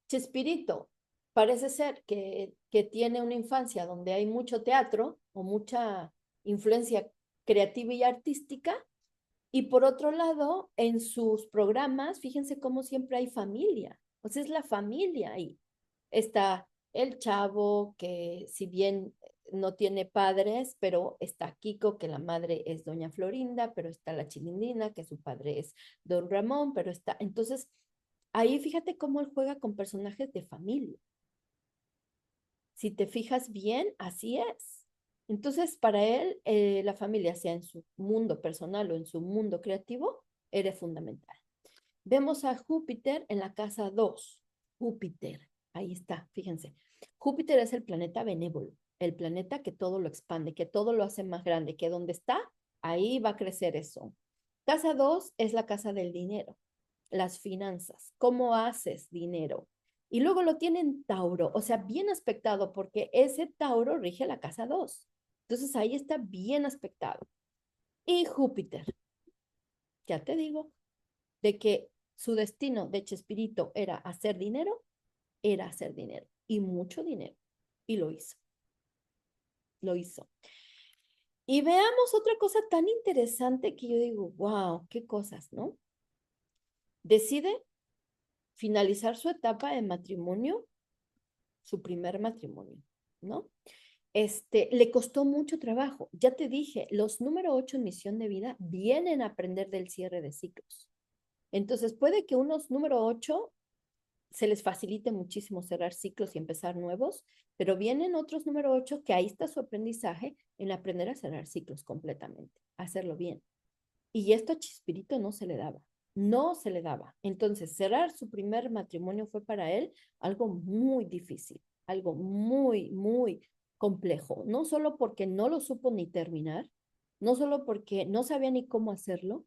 Speaker 1: Chespirito parece ser que tiene una infancia donde hay mucho teatro o mucha influencia creativa y artística, y por otro lado, en sus programas, fíjense cómo siempre hay familia. O sea, es la familia ahí. Está el chavo que si bien no tiene padres, pero está Kiko, que la madre es doña Florinda, pero está la Chilindrina, que su padre es don Ramón, pero está... Entonces, ahí fíjate cómo él juega con personajes de familia. Si te fijas bien, así es. Entonces, para él, la familia, sea en su mundo personal o en su mundo creativo, era fundamental. Vemos a Júpiter en la casa 2. Júpiter, ahí está, fíjense. Júpiter es el planeta benévolo, el planeta que todo lo expande, que todo lo hace más grande, que donde está, ahí va a crecer eso. Casa 2 es la casa del dinero, las finanzas, cómo haces dinero. Y luego lo tienen Tauro, o sea, bien aspectado, porque ese Tauro rige la casa 2. Entonces ahí está bien aspectado. Y Júpiter, ya te digo, de que su destino de Chespirito era hacer dinero y mucho dinero. Y lo hizo, lo hizo. Y veamos otra cosa tan interesante que yo digo, wow, qué cosas, ¿no? Decide finalizar su etapa de matrimonio, su primer matrimonio, ¿no? Le costó mucho trabajo. Ya te dije, los número 8 en misión de vida vienen a aprender del cierre de ciclos. Entonces, puede que unos número 8 se les facilite muchísimo cerrar ciclos y empezar nuevos, pero vienen otros número 8 que ahí está su aprendizaje en aprender a cerrar ciclos completamente, hacerlo bien. Y esto a Chispirito no se le daba, no se le daba. Entonces, cerrar su primer matrimonio fue para él algo muy difícil, algo muy, muy complejo, no solo porque no lo supo ni terminar, no solo porque no sabía ni cómo hacerlo,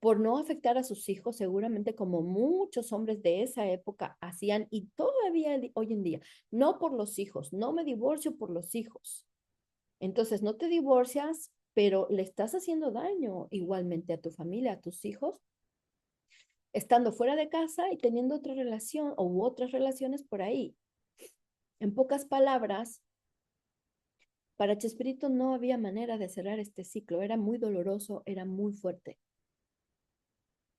Speaker 1: por no afectar a sus hijos, seguramente como muchos hombres de esa época hacían y todavía hoy en día, no por los hijos, no me divorcio por los hijos. Entonces no te divorcias, pero le estás haciendo daño igualmente a tu familia, a tus hijos, estando fuera de casa y teniendo otra relación u otras relaciones por ahí. En pocas palabras, para Chespirito no había manera de cerrar este ciclo, era muy doloroso, era muy fuerte.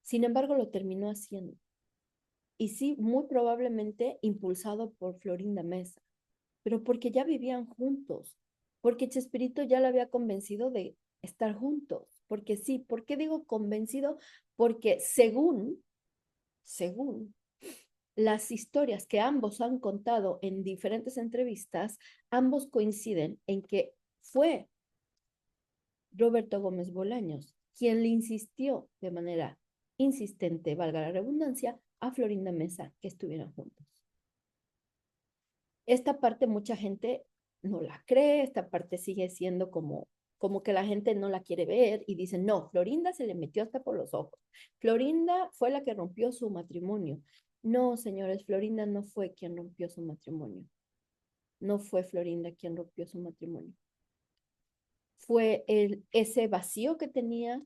Speaker 1: Sin embargo, lo terminó haciendo. Y sí, muy probablemente impulsado por Florinda Mesa, pero porque ya vivían juntos, porque Chespirito ya lo había convencido de estar juntos, porque sí, ¿por qué digo convencido? Porque según las historias que ambos han contado en diferentes entrevistas, ambos coinciden en que fue Roberto Gómez Bolaños quien le insistió de manera insistente, valga la redundancia, a Florinda Mesa que estuvieran juntos. Esta parte mucha gente no la cree, esta parte sigue siendo como que la gente no la quiere ver y dicen, no, Florinda se le metió hasta por los ojos. Florinda fue la que rompió su matrimonio. No, señores, Florinda no fue quien rompió su matrimonio. No fue Florinda quien rompió su matrimonio. Fue ese vacío que tenía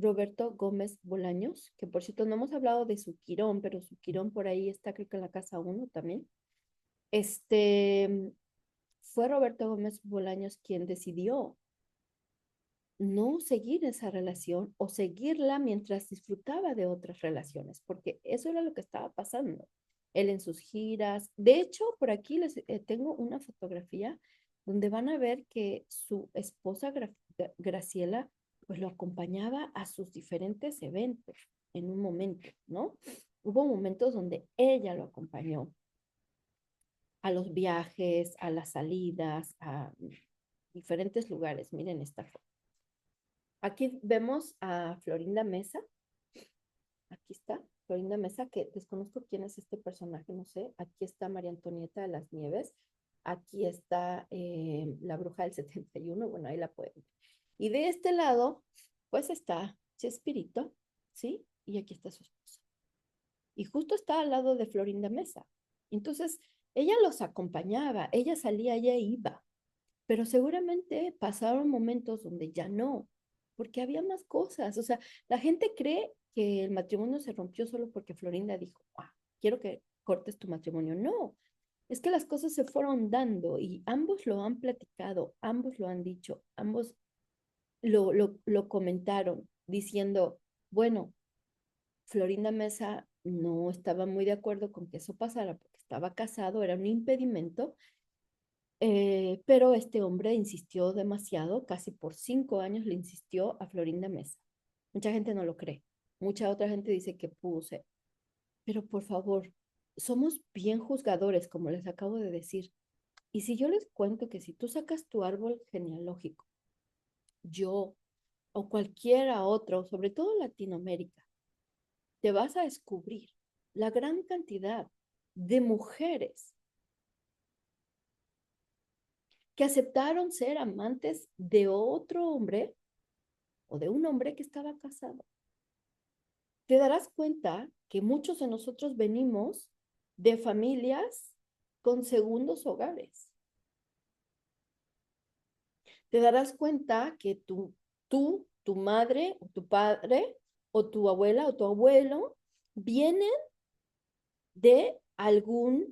Speaker 1: Roberto Gómez Bolaños, que por cierto no hemos hablado de su Quirón, pero su Quirón por ahí está, creo que en la casa 1 también. Fue Roberto Gómez Bolaños quien decidió no seguir esa relación o seguirla mientras disfrutaba de otras relaciones, porque eso era lo que estaba pasando. Él en sus giras. De hecho, por aquí les tengo una fotografía donde van a ver que su esposa Graciela pues lo acompañaba a sus diferentes eventos en un momento, ¿no? Hubo momentos donde ella lo acompañó a los viajes, a las salidas, a diferentes lugares. Miren esta foto. Aquí vemos a Florinda Mesa. Aquí está Florinda Mesa, que desconozco quién es este personaje, no sé. Aquí está María Antonieta de las Nieves. Aquí está la bruja del 71. Bueno, ahí la pueden ver. Y de este lado, pues está Chespirito, ¿sí? Y aquí está su esposa. Y justo está al lado de Florinda Mesa. Entonces, ella los acompañaba, ella salía, ella iba, pero seguramente pasaron momentos donde ya no, porque había más cosas. O sea, la gente cree que el matrimonio se rompió solo porque Florinda dijo, ah, quiero que cortes tu matrimonio. No, es que las cosas se fueron dando y ambos lo han platicado, ambos lo han dicho, ambos lo comentaron diciendo, bueno, Florinda Mesa no estaba muy de acuerdo con que eso pasara porque estaba casado, era un impedimento, pero este hombre insistió demasiado, casi por 5 años le insistió a Florinda Mesa. Mucha gente no lo cree, mucha otra gente dice que pudo ser, pero por favor, somos bien juzgadores, como les acabo de decir. Y si yo les cuento que si tú sacas tu árbol genealógico, yo o cualquiera otro, sobre todo Latinoamérica, te vas a descubrir la gran cantidad de mujeres que aceptaron ser amantes de otro hombre o de un hombre que estaba casado. Te darás cuenta que muchos de nosotros venimos de familias con segundos hogares. Te darás cuenta que tu madre o tu padre o tu abuela o tu abuelo vienen de alguna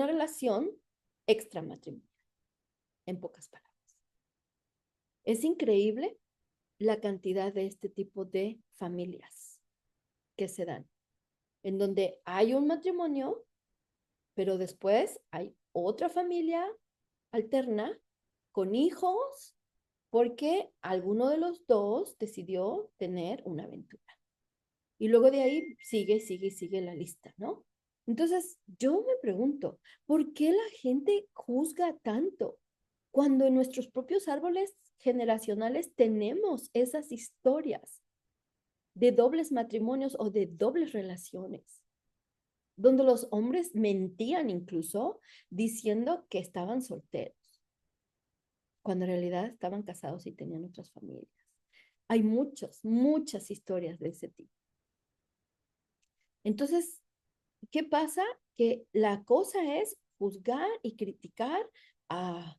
Speaker 1: relación extramatrimonial, en pocas palabras. Es increíble la cantidad de este tipo de familias que se dan, en donde hay un matrimonio, pero después hay otra familia alterna con hijos, porque alguno de los dos decidió tener una aventura. Y luego de ahí sigue la lista, ¿no? Entonces, yo me pregunto, ¿por qué la gente juzga tanto cuando en nuestros propios árboles generacionales tenemos esas historias de dobles matrimonios o de dobles relaciones, donde los hombres mentían incluso diciendo que estaban solteros, cuando en realidad estaban casados y tenían otras familias? Hay muchas historias de ese tipo. Entonces, ¿qué pasa? Que la cosa es juzgar y criticar a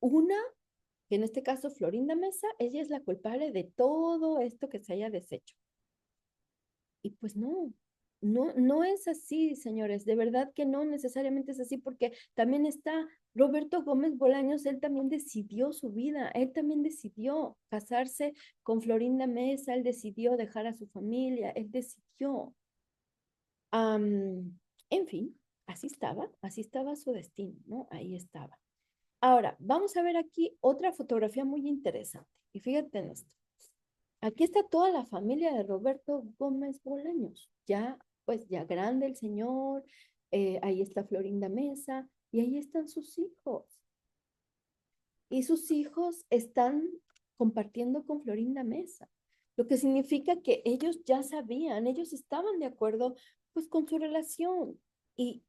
Speaker 1: una, que en este caso Florinda Mesa, ella es la culpable de todo esto que se haya deshecho. Y pues no es así, señores, de verdad que no necesariamente es así, porque también está Roberto Gómez Bolaños, él también decidió su vida, él también decidió casarse con Florinda Mesa, él decidió dejar a su familia, él decidió. En fin, así estaba su destino, ¿no? Ahí estaba. Ahora, vamos a ver aquí otra fotografía muy interesante. Y fíjate en esto. Aquí está toda la familia de Roberto Gómez Bolaños. Ya, pues ya grande el señor, ahí está Florinda Mesa y ahí están sus hijos. Y sus hijos están compartiendo con Florinda Mesa, lo que significa que ellos ya sabían, ellos estaban de acuerdo pues con su relación y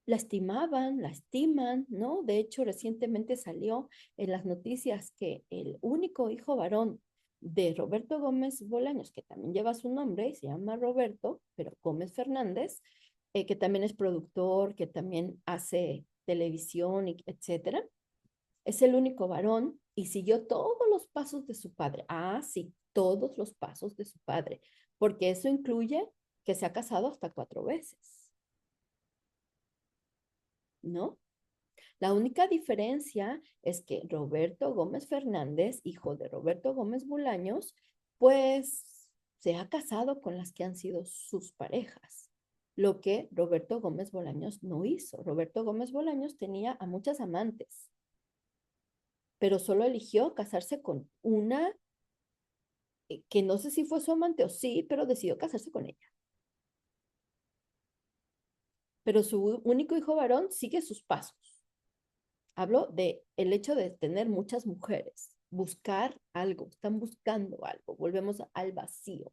Speaker 1: la estimaban, la estiman, ¿no? De hecho, recientemente salió en las noticias que el único hijo varón de Roberto Gómez Bolaños, que también lleva su nombre y se llama Roberto, pero Gómez Fernández, que también es productor, que también hace televisión, etcétera, es el único varón y siguió todos los pasos de su padre. Ah, sí, todos los pasos de su padre, porque eso incluye que se ha casado hasta 4 veces, ¿no? La única diferencia es que Roberto Gómez Fernández, hijo de Roberto Gómez Bolaños, pues se ha casado con las que han sido sus parejas, lo que Roberto Gómez Bolaños no hizo. Roberto Gómez Bolaños tenía a muchas amantes, pero solo eligió casarse con una que no sé si fue su amante o sí, pero decidió casarse con ella. Pero su único hijo varón sigue sus pasos. Hablo de el hecho de tener muchas mujeres, buscar algo, están buscando algo, volvemos al vacío.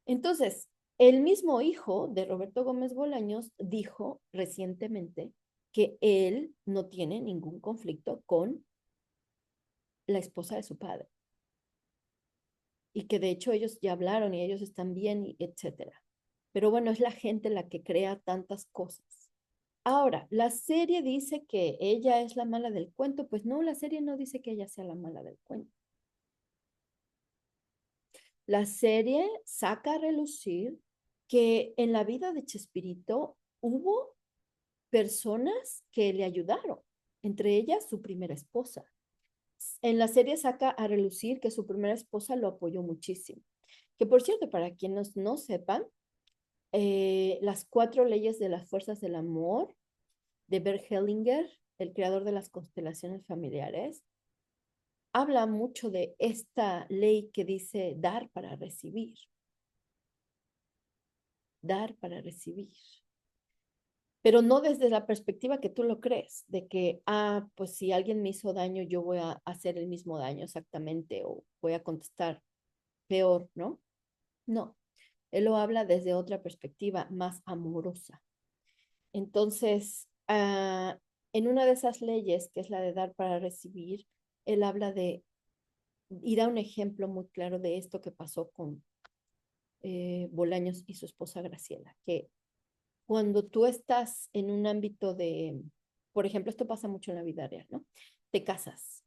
Speaker 1: Entonces, el mismo hijo de Roberto Gómez Bolaños dijo recientemente que él no tiene ningún conflicto con la esposa de su padre y que de hecho ellos ya hablaron y ellos están bien, y etcétera. Pero bueno, es la gente la que crea tantas cosas. Ahora, la serie dice que ella es la mala del cuento. Pues no, la serie no dice que ella sea la mala del cuento. La serie saca a relucir que en la vida de Chespirito hubo personas que le ayudaron, entre ellas su primera esposa. En la serie saca a relucir que su primera esposa lo apoyó muchísimo. Que por cierto, para quienes no sepan, Las cuatro leyes de las fuerzas del amor de Bert Hellinger, el creador de las constelaciones familiares, habla mucho de esta ley que dice dar para recibir, dar para recibir. Pero no desde la perspectiva que tú lo crees, de que, pues si alguien me hizo daño, yo voy a hacer el mismo daño exactamente o voy a contestar peor, ¿no? No, él lo habla desde otra perspectiva más amorosa. Entonces, en una de esas leyes, que es la de dar para recibir, él habla de, y da un ejemplo muy claro de esto que pasó con Bolaños y su esposa Graciela, que cuando tú estás en un ámbito de, por ejemplo, esto pasa mucho en la vida real, ¿no? Te casas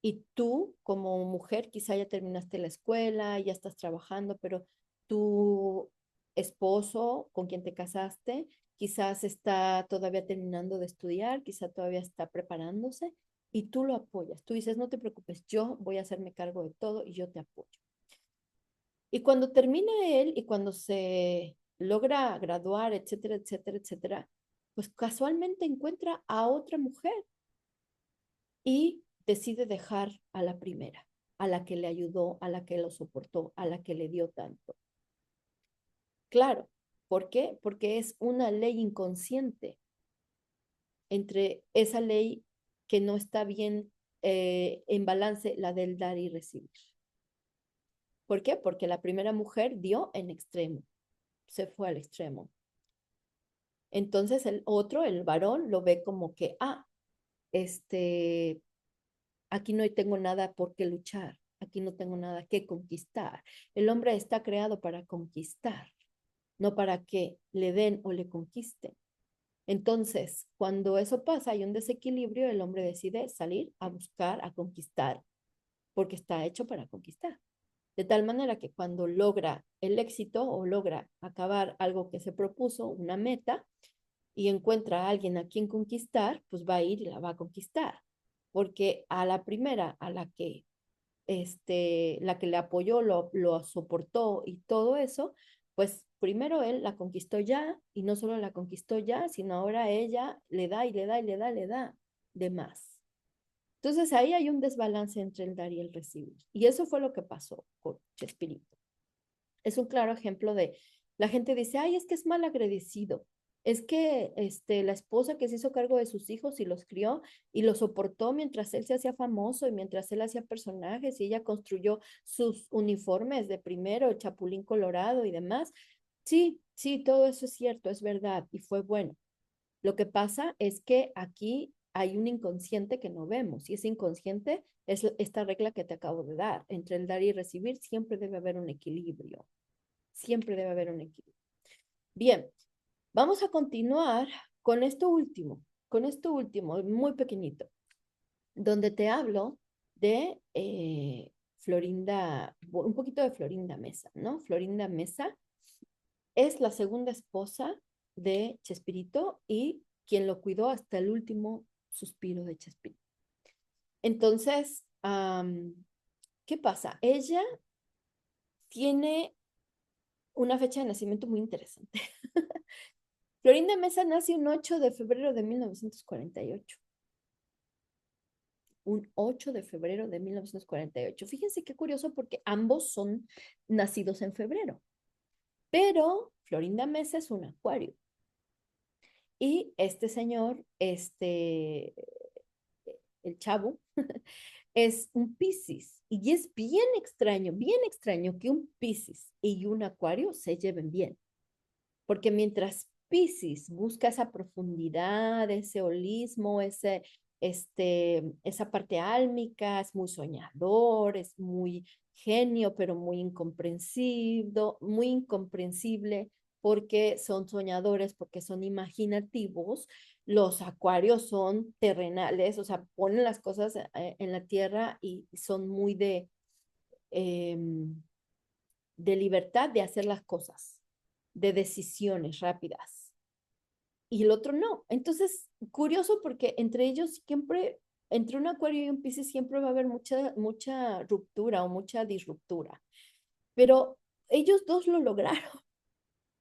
Speaker 1: y tú como mujer quizá ya terminaste la escuela, ya estás trabajando, pero tu esposo con quien te casaste quizás está todavía terminando de estudiar, quizá todavía está preparándose y tú lo apoyas. Tú dices, no te preocupes, yo voy a hacerme cargo de todo y yo te apoyo. Y cuando termina él y cuando se logra graduar, etcétera, etcétera, etcétera, pues casualmente encuentra a otra mujer y decide dejar a la primera, a la que le ayudó, a la que lo soportó, a la que le dio tanto. Claro, ¿por qué? Porque es una ley inconsciente entre esa ley que no está bien en balance, la del dar y recibir. ¿Por qué? Porque la primera mujer dio en extremo, se fue al extremo. Entonces el otro, el varón, lo ve como que, este, aquí no tengo nada por qué luchar, aquí no tengo nada que conquistar. El hombre está creado para conquistar, no para que le den o le conquisten. Entonces, cuando eso pasa, hay un desequilibrio, el hombre decide salir a buscar, a conquistar, porque está hecho para conquistar. De tal manera que cuando logra el éxito o logra acabar algo que se propuso, una meta, y encuentra a alguien a quien conquistar, pues va a ir y la va a conquistar. Porque a la primera, a la que le apoyó, lo soportó y todo eso, pues primero él la conquistó ya y no solo la conquistó ya, sino ahora ella le da y le da y le da, le da de más. Entonces ahí hay un desbalance entre el dar y el recibir. Y eso fue lo que pasó con Chespirito. Es un claro ejemplo de, la gente dice, ay, es que es mal agradecido. Es que la esposa que se hizo cargo de sus hijos y los crió y los soportó mientras él se hacía famoso y mientras él hacía personajes y ella construyó sus uniformes de primero, el Chapulín Colorado y demás. Sí, sí, todo eso es cierto, es verdad y fue bueno. Lo que pasa es que aquí hay un inconsciente que no vemos y ese inconsciente es esta regla que te acabo de dar. Entre el dar y recibir siempre debe haber un equilibrio. Siempre debe haber un equilibrio. Bien, vamos a continuar con esto último, muy pequeñito, donde te hablo de Florinda, un poquito de Florinda Mesa, ¿no? Florinda Mesa es la segunda esposa de Chespirito y quien lo cuidó hasta el último suspiro de Chespirito. Entonces, ¿qué pasa? Ella tiene una fecha de nacimiento muy interesante. Florinda Mesa nace un 8 de febrero de 1948. Un 8 de febrero de 1948. Fíjense qué curioso porque ambos son nacidos en febrero, pero Florinda Mesa es un acuario y este señor, el chavo, es un Piscis y es bien extraño que un Piscis y un acuario se lleven bien. Porque mientras Piscis busca esa profundidad, ese holismo, esa parte álmica, es muy soñador, es muy genio, pero muy incomprensible porque son soñadores, porque son imaginativos. Los acuarios son terrenales, o sea, ponen las cosas en la tierra y son muy de libertad de hacer las cosas, de decisiones rápidas. Y el otro no. Entonces, curioso porque entre ellos siempre, entre un acuario y un piscis siempre va a haber mucha ruptura o mucha disruptura. Pero ellos dos lo lograron.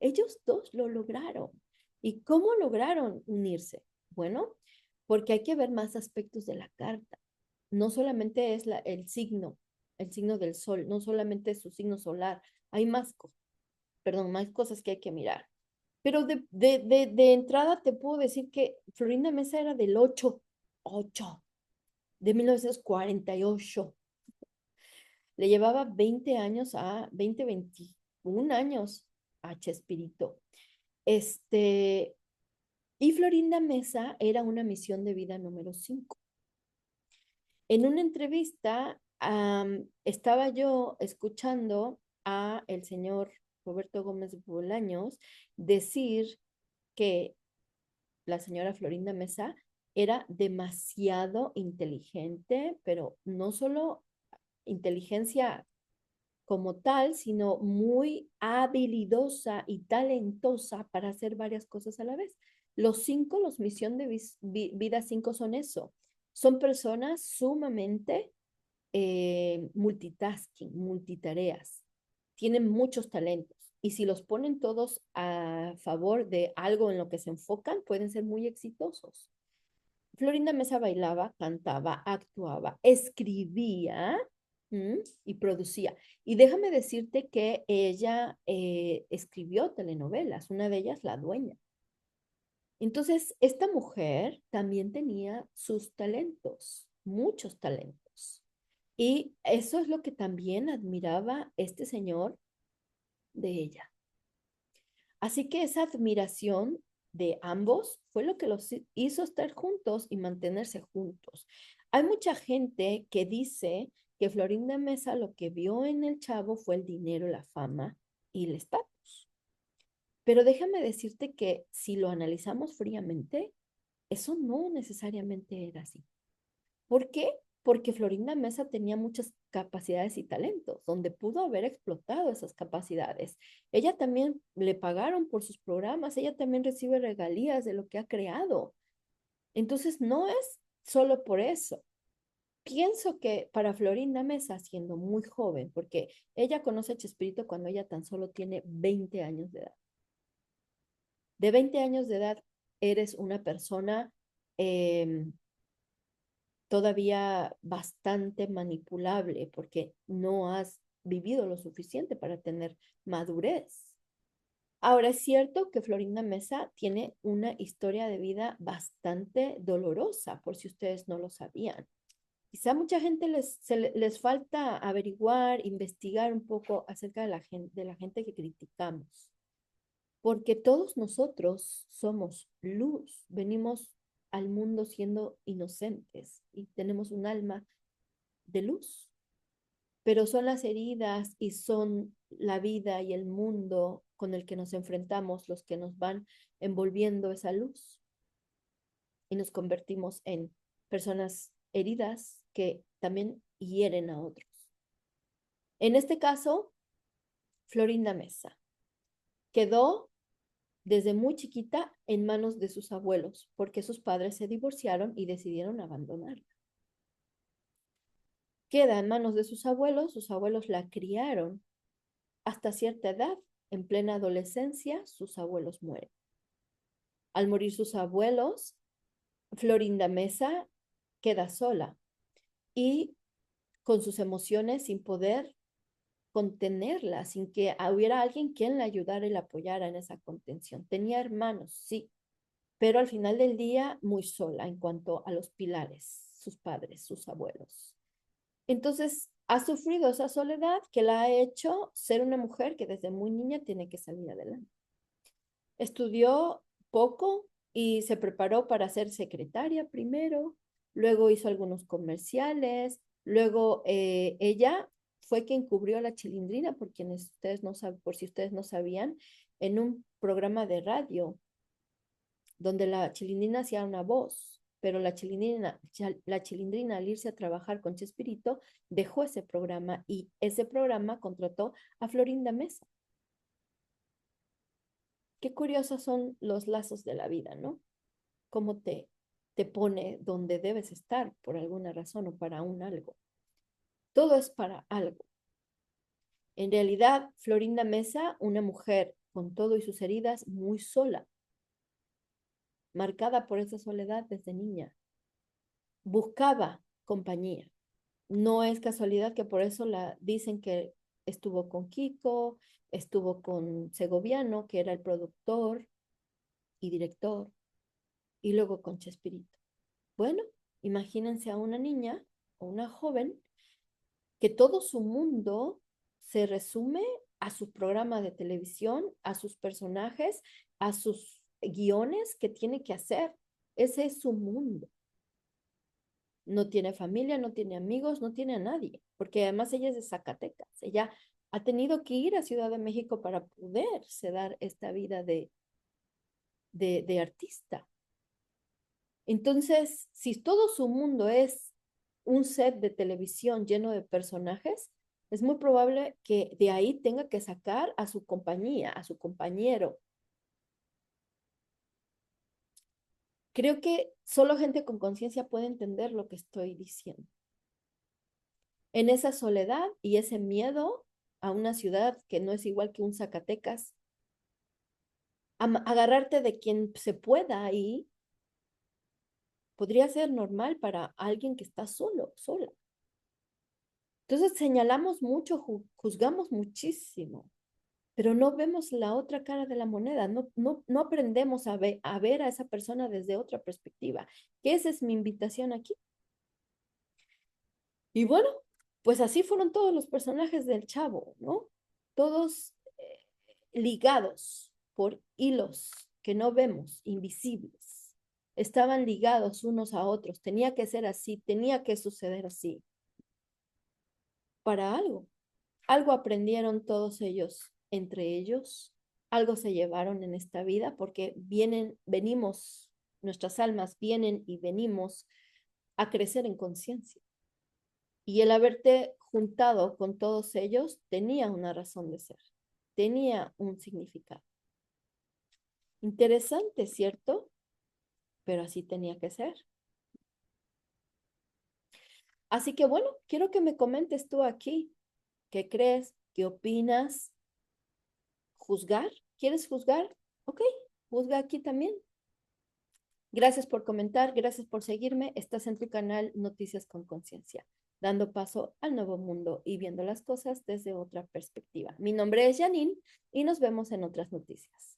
Speaker 1: Ellos dos lo lograron. ¿Y cómo lograron unirse? Bueno, porque hay que ver más aspectos de la carta. No solamente es el signo del sol, no solamente es su signo solar, hay más cosas que hay que mirar. Pero de entrada te puedo decir que Florinda Mesa era del 8 de 1948. Le llevaba 21 años a Chespirito. Este, y Florinda Mesa era una misión de vida número 5. En una entrevista, estaba yo escuchando a el señor Roberto Gómez Bolaños decir que la señora Florinda Mesa era demasiado inteligente, pero no solo inteligencia como tal, sino muy habilidosa y talentosa para hacer varias cosas a la vez. Los misión de vida 5 son eso. Son personas sumamente multitasking, multitareas. Tienen muchos talentos. Y si los ponen todos a favor de algo en lo que se enfocan, pueden ser muy exitosos. Florinda Mesa bailaba, cantaba, actuaba, escribía, y producía. Y déjame decirte que ella escribió telenovelas, una de ellas La Dueña. Entonces, esta mujer también tenía sus talentos, muchos talentos. Y eso es lo que también admiraba este señor de ella. Así que esa admiración de ambos fue lo que los hizo estar juntos y mantenerse juntos. Hay mucha gente que dice que Florinda Mesa lo que vio en el chavo fue el dinero, la fama y el estatus. Pero déjame decirte que si lo analizamos fríamente, eso no necesariamente era así. ¿Por qué? Porque Florinda Mesa tenía muchas capacidades y talentos, donde pudo haber explotado esas capacidades. Ella también le pagaron por sus programas, ella también recibe regalías de lo que ha creado. Entonces, no es solo por eso. Pienso que para Florinda Mesa, siendo muy joven, porque ella conoce a Chespirito cuando ella tan solo tiene 20 años de edad. De 20 años de edad, eres una persona eh, todavía bastante manipulable porque no has vivido lo suficiente para tener madurez. Ahora es cierto que Florinda Mesa tiene una historia de vida bastante dolorosa, por si ustedes no lo sabían. Quizá mucha gente les falta averiguar, investigar un poco acerca de la gente que criticamos, porque todos nosotros somos luz, venimos al mundo siendo inocentes y tenemos un alma de luz, pero son las heridas y son la vida y el mundo con el que nos enfrentamos los que nos van envolviendo esa luz y nos convertimos en personas heridas que también hieren a otros. En este caso, Florinda Mesa quedó desde muy chiquita en manos de sus abuelos, porque sus padres se divorciaron y decidieron abandonarla. Queda en manos de sus abuelos la criaron hasta cierta edad, en plena adolescencia, sus abuelos mueren. Al morir sus abuelos, Florinda Mesa queda sola y con sus emociones sin poder contenerla, sin que hubiera alguien quien la ayudara y la apoyara en esa contención. Tenía hermanos, sí, pero al final del día muy sola en cuanto a los pilares, sus padres, sus abuelos. Entonces, ha sufrido esa soledad que la ha hecho ser una mujer que desde muy niña tiene que salir adelante. Estudió poco y se preparó para ser secretaria primero, luego hizo algunos comerciales, luego ella fue quien cubrió a la Chilindrina, por si ustedes no sabían, en un programa de radio donde la Chilindrina hacía una voz, pero la Chilindrina al irse a trabajar con Chespirito dejó ese programa y ese programa contrató a Florinda Mesa. Qué curiosos son los lazos de la vida, ¿no? Cómo te pone donde debes estar por alguna razón o para un algo. Todo es para algo. En realidad, Florinda Mesa, una mujer con todo y sus heridas, muy sola, marcada por esa soledad desde niña. Buscaba compañía. No es casualidad que por eso la dicen que estuvo con Kiko, estuvo con Segoviano, que era el productor y director, y luego con Chespirito. Bueno, imagínense a una niña o una joven que todo su mundo se resume a su programa de televisión, a sus personajes, a sus guiones que tiene que hacer. Ese es su mundo. No tiene familia, no tiene amigos, no tiene a nadie, porque además ella es de Zacatecas. Ella ha tenido que ir a Ciudad de México para poderse dar esta vida de artista. Entonces, si todo su mundo es un set de televisión lleno de personajes, es muy probable que de ahí tenga que sacar a su compañía, a su compañero. Creo que solo gente con conciencia puede entender lo que estoy diciendo. En esa soledad y ese miedo a una ciudad que no es igual que un Zacatecas, agarrarte de quien se pueda ahí podría ser normal para alguien que está solo, sola. Entonces señalamos mucho, juzgamos muchísimo, pero no vemos la otra cara de la moneda, no aprendemos a ver a esa persona desde otra perspectiva, que esa es mi invitación aquí. Y bueno, pues así fueron todos los personajes del Chavo, ¿no? Todos ligados por hilos que no vemos, invisibles. Estaban ligados unos a otros, tenía que ser así, tenía que suceder así, para algo. Algo aprendieron todos ellos entre ellos, algo se llevaron en esta vida porque venimos, nuestras almas vienen y venimos a crecer en conciencia. Y el haberte juntado con todos ellos tenía una razón de ser, tenía un significado. Interesante, ¿cierto? Pero así tenía que ser. Así que bueno, quiero que me comentes tú aquí, ¿qué crees? ¿Qué opinas? ¿Juzgar? ¿Quieres juzgar? Ok, juzga aquí también. Gracias por comentar, gracias por seguirme. Estás en tu canal Noticias con Conciencia, dando paso al nuevo mundo y viendo las cosas desde otra perspectiva. Mi nombre es Janine y nos vemos en otras noticias.